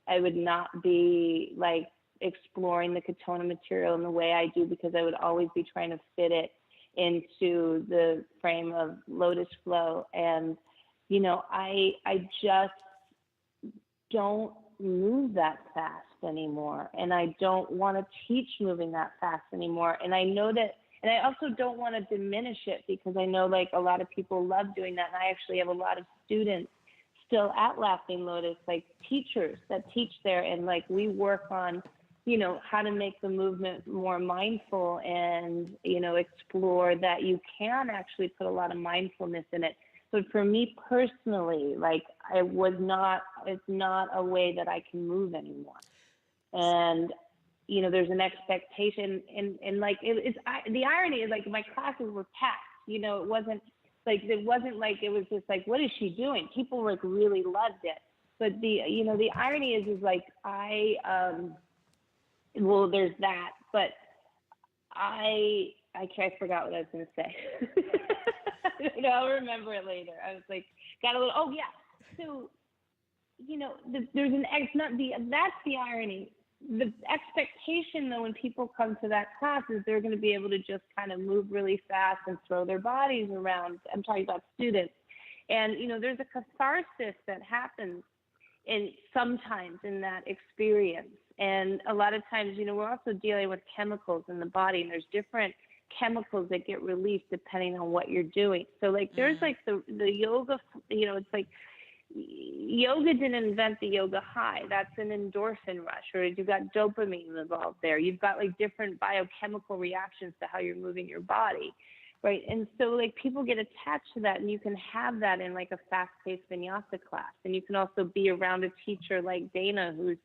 Speaker 4: I would not be like exploring the Katonah material in the way I do, because I would always be trying to fit it into the frame of Lotus Flow. And, I just don't move that fast anymore. And I don't want to teach moving that fast anymore. And I know that, and I also don't want to diminish it, because I know like a lot of people love doing that. And I actually have a lot of students still at Laughing Lotus, like teachers that teach there. And like, we work on, how to make the movement more mindful, and, explore that you can actually put a lot of mindfulness in it. But for me personally, like, it's not a way that I can move anymore. And, there's an expectation, and like, the irony is, like, my classes were packed, it wasn't like it was just like, what is she doing? People like really loved it. But the irony is like, well, there's that, but I forgot what I was going to say. I'll remember it later. I was like, oh yeah. So, there's that's the irony. The expectation, though, when people come to that class, is they're going to be able to just kind of move really fast and throw their bodies around. I'm talking about students. And, there's a catharsis that happens sometimes in that experience. And a lot of times, we're also dealing with chemicals in the body, and there's different chemicals that get released depending on what you're doing. So like, there's like the yoga, it's like, yoga didn't invent the yoga high. That's an endorphin rush, or you've got dopamine involved there. You've got like different biochemical reactions to how you're moving your body, right? And so like, people get attached to that, and you can have that in like a fast-paced vinyasa class. And you can also be around a teacher like Dana, who's,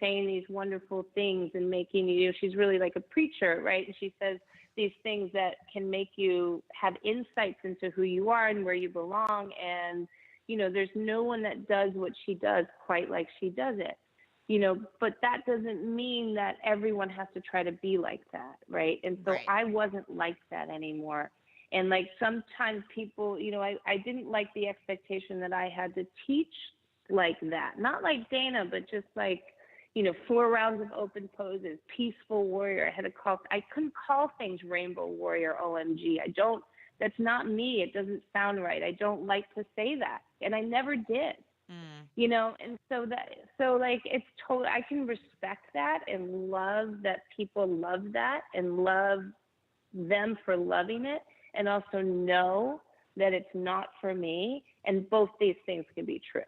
Speaker 4: saying these wonderful things and making she's really like a preacher, right? And she says these things that can make you have insights into who you are and where you belong. And, there's no one that does what she does quite like she does it, but that doesn't mean that everyone has to try to be like that, right? And so I wasn't like that anymore. And like, sometimes people, I didn't like the expectation that I had to teach like that. Not like Dana, but just like, 4 rounds of open poses, peaceful warrior. I couldn't call things rainbow warrior, OMG. That's not me. It doesn't sound right. I don't like to say that. And I never did, and so like, it's totally, I can respect that and love that people love that and love them for loving it, and also know that it's not for me. And both these things can be true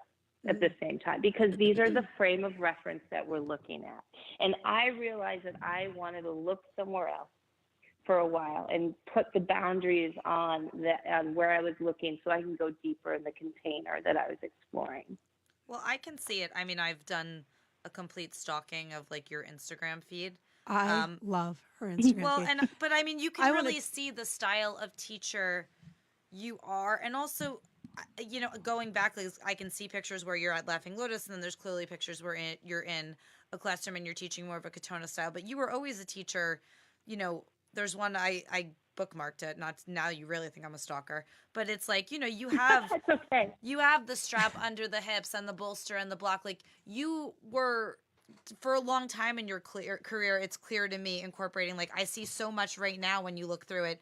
Speaker 4: at the same time, because these are the frame of reference that we're looking at. And I realized that I wanted to look somewhere else for a while and put the boundaries on where I was looking, so I can go deeper in the container that I was exploring.
Speaker 2: Well, I can see it. I mean, I've done a complete stalking of like your Instagram feed.
Speaker 3: I love her Instagram
Speaker 2: Well,
Speaker 3: feed.
Speaker 2: but I mean, you can really see the style of teacher you are, and also, going back, like, I can see pictures where you're at Laughing Lotus, and then there's clearly pictures where you're in a classroom and you're teaching more of a Katonah style. But you were always a teacher. There's one I bookmarked it. Not now, you really think I'm a stalker, but it's like, you have
Speaker 4: okay.
Speaker 2: You have the strap under the hips and the bolster and the block. Like, you were, for a long time in your career, it's clear to me, incorporating, like, I see so much right now when you look through it.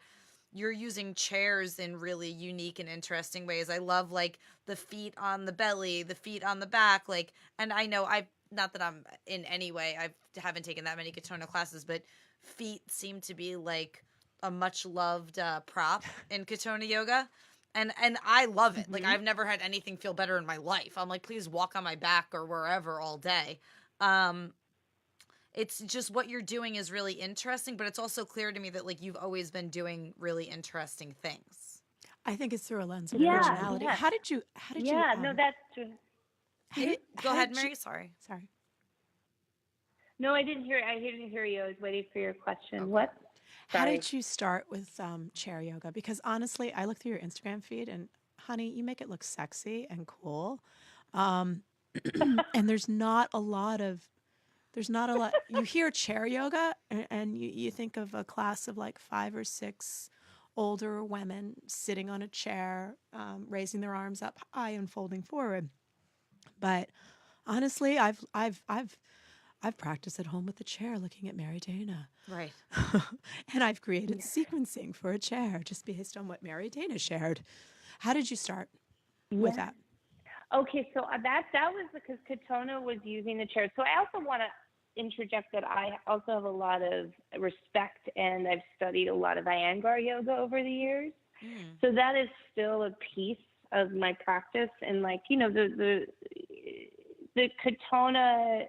Speaker 2: You're using chairs in really unique and interesting ways. I love, like, the feet on the belly, the feet on the back, like, and I know not that I'm in any way, I haven't taken that many Katonah classes, but feet seem to be like a much loved prop in Katonah yoga. And I love it. Like, I've never had anything feel better in my life. I'm like, please walk on my back or wherever all day. it's just what you're doing is really interesting, but it's also clear to me that like you've always been doing really interesting things.
Speaker 3: I think it's through a lens of
Speaker 4: Yeah,
Speaker 3: originality.
Speaker 4: yeah.
Speaker 3: How did you?
Speaker 4: No, that's true.
Speaker 2: Go ahead,
Speaker 3: Mary.
Speaker 2: Mary. Sorry.
Speaker 4: No, I didn't hear you. I was waiting for your question.
Speaker 2: Okay.
Speaker 4: What?
Speaker 3: How
Speaker 4: Sorry.
Speaker 3: did you start with chair yoga? Because honestly, I look through your Instagram feed, and honey, you make it look sexy and cool. And there's not a lot. You hear chair yoga, and you think of a class of like 5 or 6 older women sitting on a chair, raising their arms up high and folding forward. But honestly, I've practiced at home with the chair looking at Mary Dana.
Speaker 2: Right.
Speaker 3: And I've created sequencing for a chair just based on what Mary Dana shared. How did you start with that?
Speaker 4: Okay, so that was because Katonah was using the chair. So I also want to interject that I also have a lot of respect, and I've studied a lot of Iyengar yoga over the years. So that is still a piece of my practice. And like, you know, the Katonah,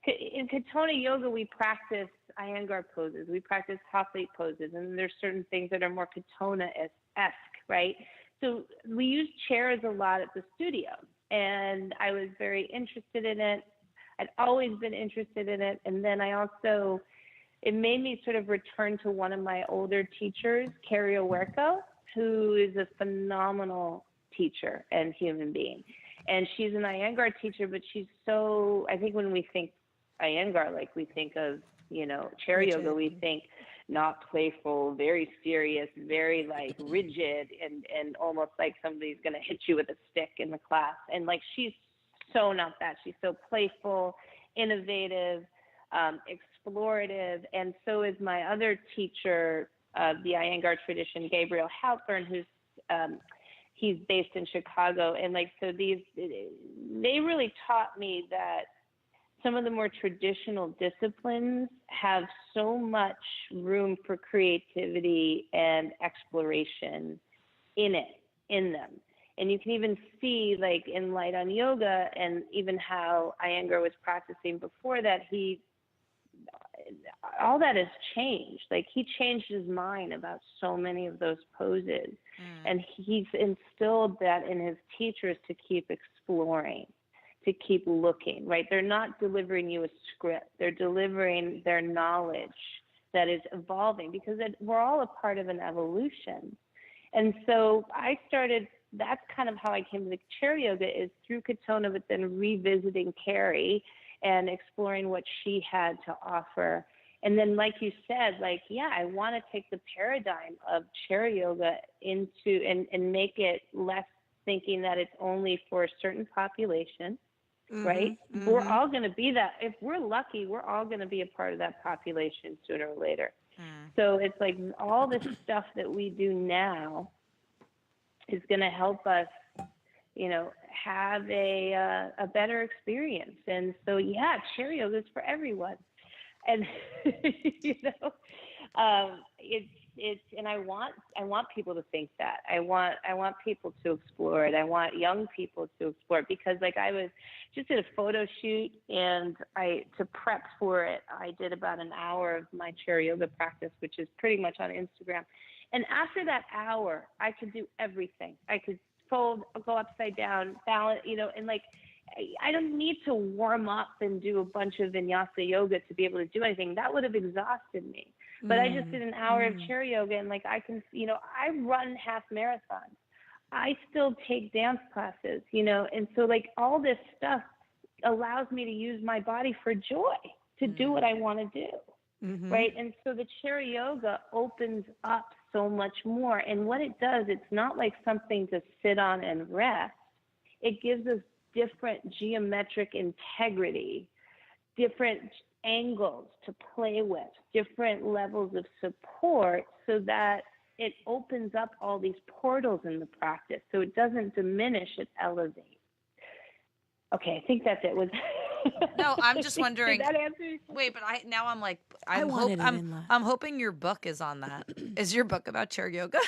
Speaker 4: in Katonah yoga, we practice Iyengar poses. We practice half-plate poses, and there's certain things that are more Katonah-esque, right? So we use chairs a lot at the studio, and I was very interested in it. I'd always been interested in it, and then it made me sort of return to one of my older teachers, Carrie Owerko, who is a phenomenal teacher and human being. And she's an Iyengar teacher, but she's so, I think when we think Iyengar, like we think of, you know, chair yoga, we think not playful, very serious, very like rigid, and almost like somebody's going to hit you with a stick in the class. And like, she's so not that. She's so playful, innovative, explorative. And so is my other teacher of the Iyengar tradition, Gabriel Halpern, who's, he's based in Chicago. And like, so they really taught me that some of the more traditional disciplines have so much room for creativity and exploration in them. And you can even see, like in Light on Yoga, and even how Iyengar was practicing before that, all that has changed. Like, he changed his mind about so many of those poses. And he's instilled that in his teachers to keep exploring, to keep looking, right? They're not delivering you a script. They're delivering their knowledge that is evolving, because we're all a part of an evolution. And so that's kind of how I came to the chair yoga, is through Katonah, but then revisiting Carrie and exploring what she had to offer. And then, like you said, like, yeah, I want to take the paradigm of chair yoga into and make it less thinking that it's only for a certain population, right? We're all going to be that. If we're lucky, we're all going to be a part of that population sooner or later. So it's like all this stuff that we do now is going to help us, you know, have a better experience. And so, yeah, chair yoga is for everyone. And, you know, it's, and I want people to think that. I want people to explore it. I want young people to explore it, because like I was just did a photo shoot, and to prep for it, I did about an hour of my chair yoga practice, which is pretty much on Instagram. And after that hour, I could do everything. I could fold, go upside down, balance, you know, and like, I don't need to warm up and do a bunch of vinyasa yoga to be able to do anything. That would have exhausted me. But I just did an hour of chair yoga, and like, I can, you know, I run half marathons. I still take dance classes, you know, and so like all this stuff allows me to use my body for joy, to do what I want to do. Right. And so the chair yoga opens up so much more. And what it does, it's not like something to sit on and rest. It gives us different geometric integrity, different angles to play with, different levels of support, so that it opens up all these portals in the practice. So it doesn't diminish, it elevates. Okay, I think that's it.
Speaker 2: No, I'm just wondering.
Speaker 4: Did that answer?
Speaker 2: Wait, but I'm like,
Speaker 3: I'm
Speaker 2: hoping your book is on that. Is your book about chair yoga?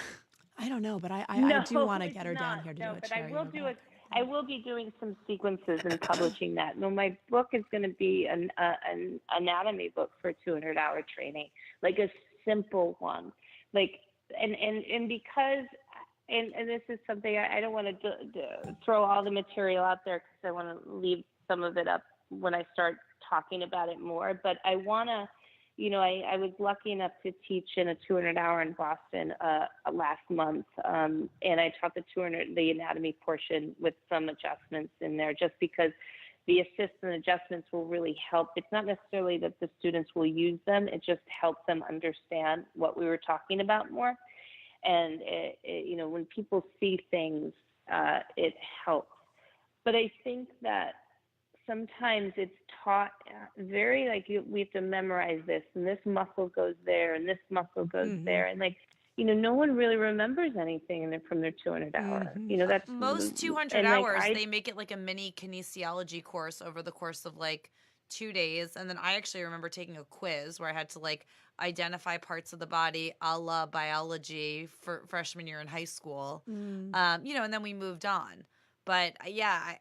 Speaker 3: I don't know, but I
Speaker 4: No,
Speaker 3: do want to
Speaker 4: it's
Speaker 3: get her
Speaker 4: not.
Speaker 3: down here to do a
Speaker 4: but
Speaker 3: chair
Speaker 4: I will
Speaker 3: yoga.
Speaker 4: do it. I will be doing some sequences and publishing that. No, my book is going to be an anatomy book for 200-hour training, like a simple one. Like, and because, and this is something I don't want to throw all the material out there because I want to leave some of it up when I start talking about it more. But I want to, I was lucky enough to teach in a 200-hour in Boston last month, and I taught the anatomy portion with some adjustments in there, just because the assists and adjustments will really help. It's not necessarily that the students will use them; it just helps them understand what we were talking about more. And when people see things, it helps. But I think that sometimes it's taught very like we have to memorize this, and this muscle goes there, and this muscle goes there, and no one really remembers anything from their 200 hours. That's
Speaker 2: most 200 hours. They make it like a mini kinesiology course over the course of like 2 days, and then I actually remember taking a quiz where I had to like identify parts of the body a la biology for freshman year in high school, and then we moved on. But yeah,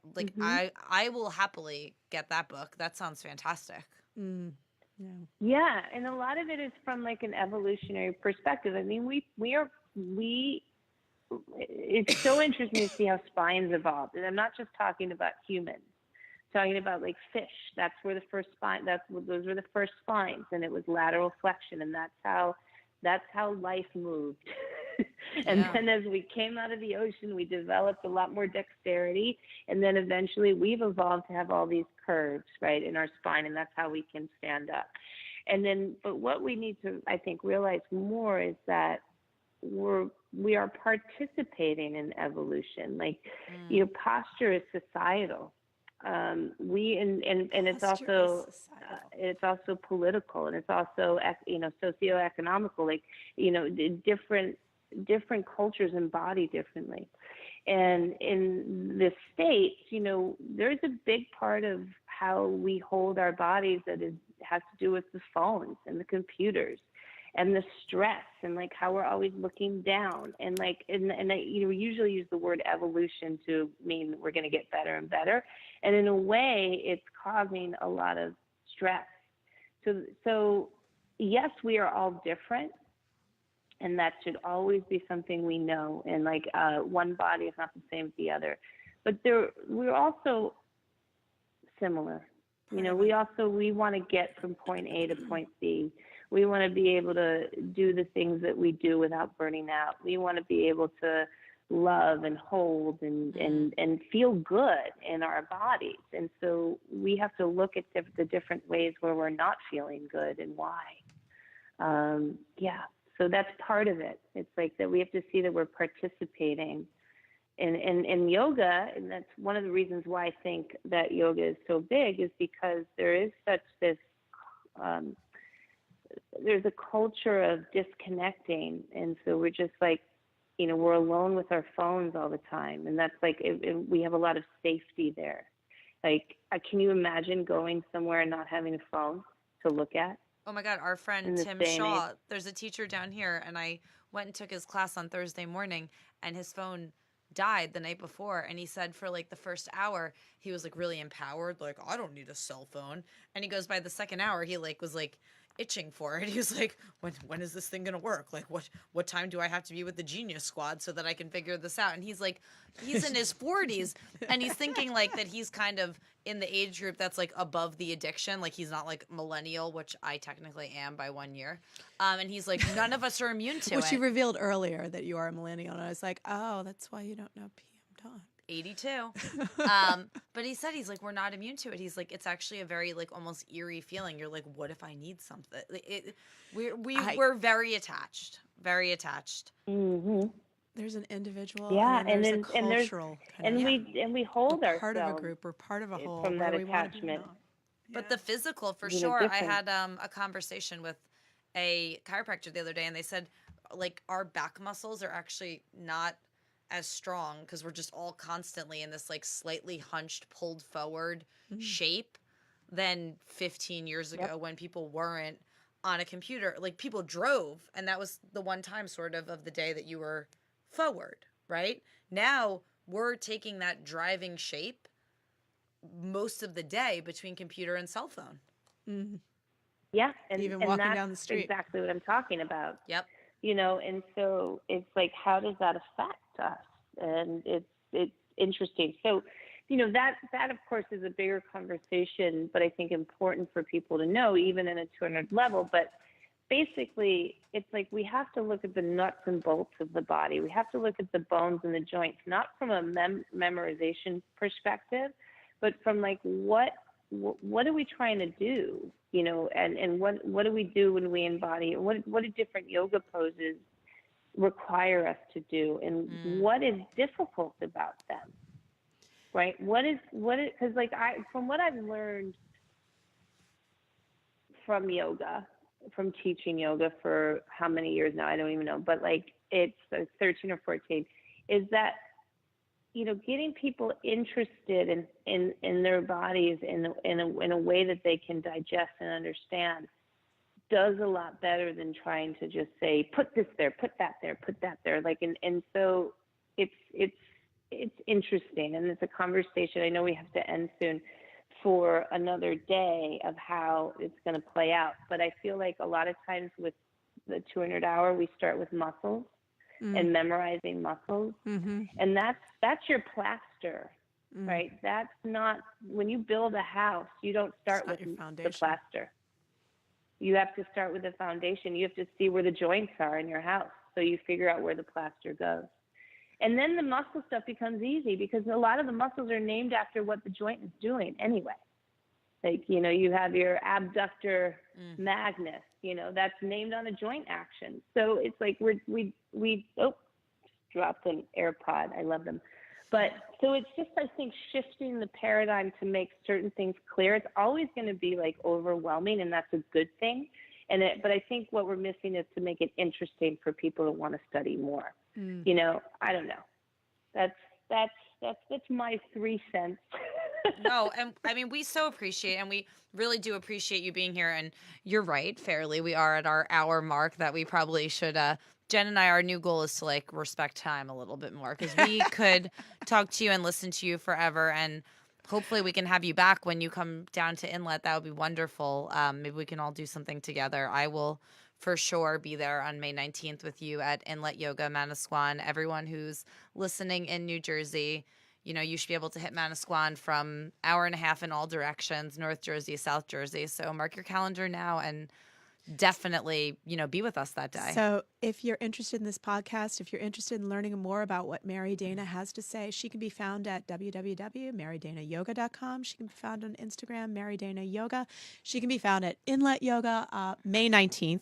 Speaker 2: I will happily get that book. That sounds fantastic.
Speaker 4: Yeah, and a lot of it is from like an evolutionary perspective. I mean, it's so interesting to see how spines evolved. And I'm not just talking about humans. I'm talking about like fish. That's where the first spine. Those were the first spines, and it was lateral flexion, and that's how life moved. And then as we came out of the ocean, we developed a lot more dexterity. And then eventually we've evolved to have all these curves, right, in our spine. And that's how we can stand up. And then, but what we need to, I think, realize more is that we are participating in evolution. Like, posture is societal. It's also political, and it's also socioeconomical. Like, different cultures embody differently. And in the States, there's a big part of how we hold our bodies that has to do with the phones and the computers and the stress, and like how we're always looking down, and like and I usually use the word evolution to mean we're going to get better and better, and in a way it's causing a lot of stress. So yes, we are all different, and that should always be something we know, and like one body is not the same as the other, but we're also similar. We want to get from point A to point B. We want to be able to do the things that we do without burning out. We want to be able to love and hold and feel good in our bodies. And so we have to look at the different ways where we're not feeling good and why. So that's part of it. It's like that we have to see that we're participating in yoga, and that's one of the reasons why I think that yoga is so big, is because there is such this there's a culture of disconnecting, and so we're just like, we're alone with our phones all the time, and that's like we have a lot of safety there. Like, can you imagine going somewhere and not having a phone to look at?
Speaker 2: Oh my God, our friend Tim Shaw, there's a teacher down here, and I went and took his class on Thursday morning, and his phone died the night before, and he said for like the first hour he was like really empowered, like, I don't need a cell phone, and he goes, by the second hour he like was like itching for it. He was like, when is this thing gonna work? Like, what time do I have to be with the Genius Squad so that I can figure this out? And he's like, he's in his 40s, and he's thinking like that he's kind of in the age group that's like above the addiction. Like, he's not like millennial, which I technically am by 1 year. And he's like, none of us are immune to it.
Speaker 3: Well, she revealed earlier that you are a millennial, and I was like, oh, that's why you don't know PM Dawn.
Speaker 2: 82. But he said, he's like, we're not immune to it. He's like, it's actually a very like almost eerie feeling. You're like, what if I need something? We're very attached, very attached.
Speaker 4: Mm-hmm.
Speaker 3: There's an individual,
Speaker 4: and
Speaker 3: there's a cultural,
Speaker 4: we hold ourselves
Speaker 3: part of a group or part of a whole
Speaker 4: from that attachment.
Speaker 2: But the physical, for sure. I had a conversation with a chiropractor the other day, and they said like our back muscles are actually not as strong because we're just all constantly in this like slightly hunched, pulled forward shape than 15 years ago when people weren't on a computer. Like, people drove, and that was the one time sort of the day that you were forward, right? Now we're taking that driving shape most of the day between computer and cell phone.
Speaker 3: Mhm.
Speaker 4: Yeah, and
Speaker 3: Even
Speaker 4: and
Speaker 3: walking
Speaker 4: that's
Speaker 3: down the street.
Speaker 4: exactly what I'm talking about.
Speaker 2: Yep.
Speaker 4: And so it's like, how does that affect us? And it's interesting. So, that of course is a bigger conversation, but I think important for people to know, even in a 200 level. But basically, it's like we have to look at the nuts and bolts of the body. We have to look at the bones and the joints, not from a memorization perspective, but from like what are we trying to do? And what do we do when we embody? What do different yoga poses require us to do, and what is difficult about them? Right? Because from what I've learned from yoga, from teaching yoga for how many years now, I don't even know, but like it's 13 or 14, is that getting people interested in their bodies in a way that they can digest and understand does a lot better than trying to just say, put this there, put that there, put that there. And so it's interesting, and it's a conversation. I know we have to end soon for another day of how it's going to play out. But I feel like a lot of times with the 200 hour, we start with muscles and memorizing muscles.
Speaker 3: Mm-hmm.
Speaker 4: And that's your plaster, right? That's not, when you build a house, you don't start with the plaster. You have to start with the foundation. You have to see where the joints are in your house, so you figure out where the plaster goes. And then the muscle stuff becomes easy, because a lot of the muscles are named after what the joint is doing anyway. Like, you have your abductor magnus, that's named on a joint action. So it's like we dropped an AirPod. I love them. But so it's just, I think, shifting the paradigm to make certain things clear. It's always going to be like overwhelming, and that's a good thing. But I think what we're missing is to make it interesting for people to want to study more. I don't know. That's my 3 cents.
Speaker 2: No, and I mean, we so appreciate, and we really do appreciate you being here. And you're right, fairly, we are at our hour mark that we probably should, Jen and I, our new goal is to like respect time a little bit more, because we could talk to you and listen to you forever. And hopefully we can have you back when you come down to Inlet. That would be wonderful. Maybe we can all do something together. I will for sure be there on May 19th with you at Inlet Yoga, Manasquan. Everyone who's listening in New Jersey, you should be able to hit Manasquan from hour and a half in all directions, North Jersey, South Jersey. So mark your calendar now and definitely, be with us that day.
Speaker 3: So if you're interested in this podcast, if you're interested in learning more about what Mary Dana has to say, she can be found at www.marydanayoga.com. She can be found on Instagram, Mary Dana Yoga. She can be found at Inlet Yoga, May 19th.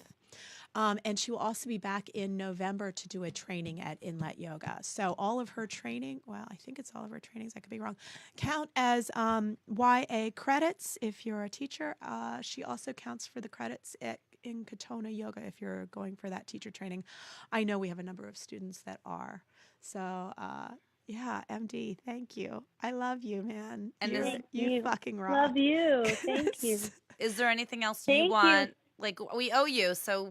Speaker 3: And she will also be back in November to do a training at Inlet Yoga. So all of her training, well, I think it's all of her trainings, I could be wrong, count as YA credits if you're a teacher. She also counts for the credits in Katonah Yoga if you're going for that teacher training. I know we have a number of students that are. So, yeah, MD, thank you. I love you, man.
Speaker 2: And
Speaker 3: you fucking rock.
Speaker 4: Love you. Thank you.
Speaker 2: Is there anything else
Speaker 4: Thank
Speaker 2: you want?
Speaker 4: you.
Speaker 2: Like, we owe you, so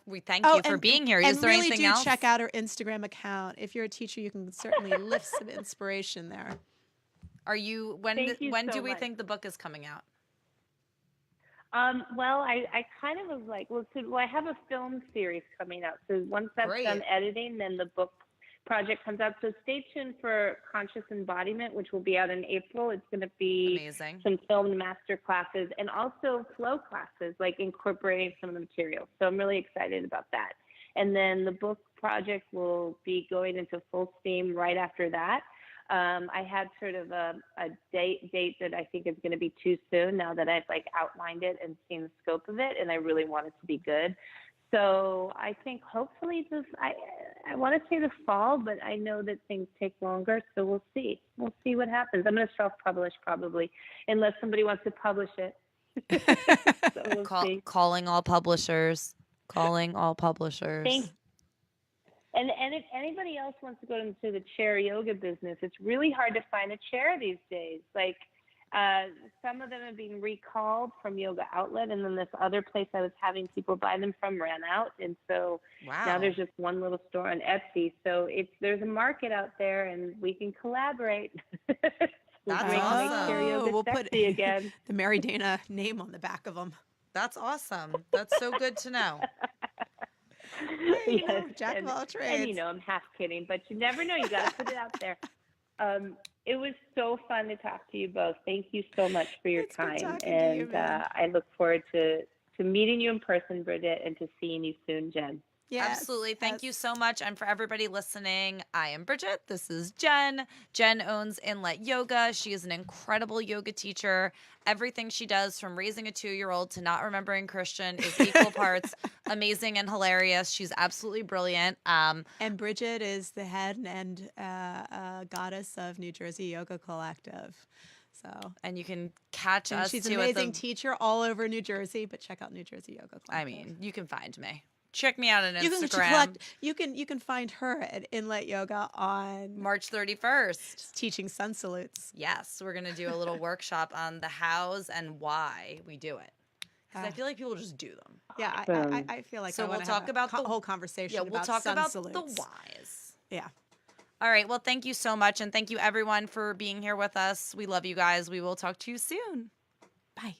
Speaker 2: we thank you for being here. Is there
Speaker 3: really
Speaker 2: anything else?
Speaker 3: Check out her Instagram account. If you're a teacher, you can certainly lift some inspiration there.
Speaker 2: Are you? When do we think the book is coming out?
Speaker 4: Well, I kind of was like, I have a film series coming out. So once that's done editing, then the book project comes out. So stay tuned for Conscious Embodiment, which will be out in April. It's going to be
Speaker 2: amazing.
Speaker 4: Some filmed master classes and also flow classes, like incorporating some of the materials. So I'm really excited about that. And then the book project will be going into full steam right after that. I had sort of a date that I think is going to be too soon now that I've outlined it and seen the scope of it, and I really want it to be good. So I think hopefully I want to say the fall, but I know that things take longer, so we'll see. We'll see what happens. I'm going to self-publish probably, unless somebody wants to publish it. So we'll see.
Speaker 2: Calling all publishers. Calling all publishers.
Speaker 4: Thanks. And if anybody else wants to go into the chair yoga business, it's really hard to find a chair these days. Some of them have been recalled from Yoga Outlet, and then this other place I was having people buy them from ran out, and so now there's just one little store on Etsy. So there's a market out there, and we can collaborate.
Speaker 2: That's
Speaker 4: Make
Speaker 2: awesome.
Speaker 4: chair yoga
Speaker 3: We'll
Speaker 4: sexy
Speaker 3: put
Speaker 4: again.
Speaker 3: the Mary Dana name on the back of them.
Speaker 2: That's awesome. That's so good to know.
Speaker 3: Yes, jack of all trades.
Speaker 4: And I'm half kidding, but you never know. You got to put it out there. It was so fun to talk to you both. Thank you so much for your
Speaker 3: It's good
Speaker 4: time,
Speaker 3: talking to
Speaker 4: and
Speaker 3: you, man.
Speaker 4: I look forward to meeting you in person, Bridget, and to seeing you soon, Jen.
Speaker 3: Yes,
Speaker 2: Absolutely. Thank you
Speaker 3: yes.
Speaker 2: so much. And for everybody listening, I am Bridget. This is Jen. Jen owns Inlet Yoga. She is an incredible yoga teacher. Everything she does, from raising a 2-year-old to not remembering Christian, is equal parts amazing and hilarious. She's absolutely brilliant.
Speaker 3: And Bridget is the head and goddess of New Jersey Yoga Collective. So,
Speaker 2: And you can catch
Speaker 3: and
Speaker 2: us
Speaker 3: she's
Speaker 2: too
Speaker 3: an
Speaker 2: at
Speaker 3: amazing
Speaker 2: the.
Speaker 3: teacher all over New Jersey. But check out New Jersey Yoga Collective.
Speaker 2: I mean, you can find me. Check me out on
Speaker 3: you
Speaker 2: Instagram.
Speaker 3: you can find her at Inlet Yoga on
Speaker 2: March 31st.
Speaker 3: teaching sun salutes.
Speaker 2: Yes, we're going to do a little workshop on the hows and why we do it. Because I
Speaker 3: Ah.
Speaker 2: feel like people just do them.
Speaker 3: Yeah,
Speaker 4: Awesome.
Speaker 3: I feel like
Speaker 2: So
Speaker 3: I
Speaker 2: we'll
Speaker 3: wanna
Speaker 2: talk
Speaker 3: have a
Speaker 2: about the
Speaker 3: whole conversation.
Speaker 2: Yeah, we'll
Speaker 3: about
Speaker 2: talk
Speaker 3: sun
Speaker 2: about
Speaker 3: salutes.
Speaker 2: the whys.
Speaker 3: Yeah.
Speaker 2: All right. Well, thank you so much. And thank you, everyone, for being here with us. We love you guys. We will talk to you soon.
Speaker 3: Bye.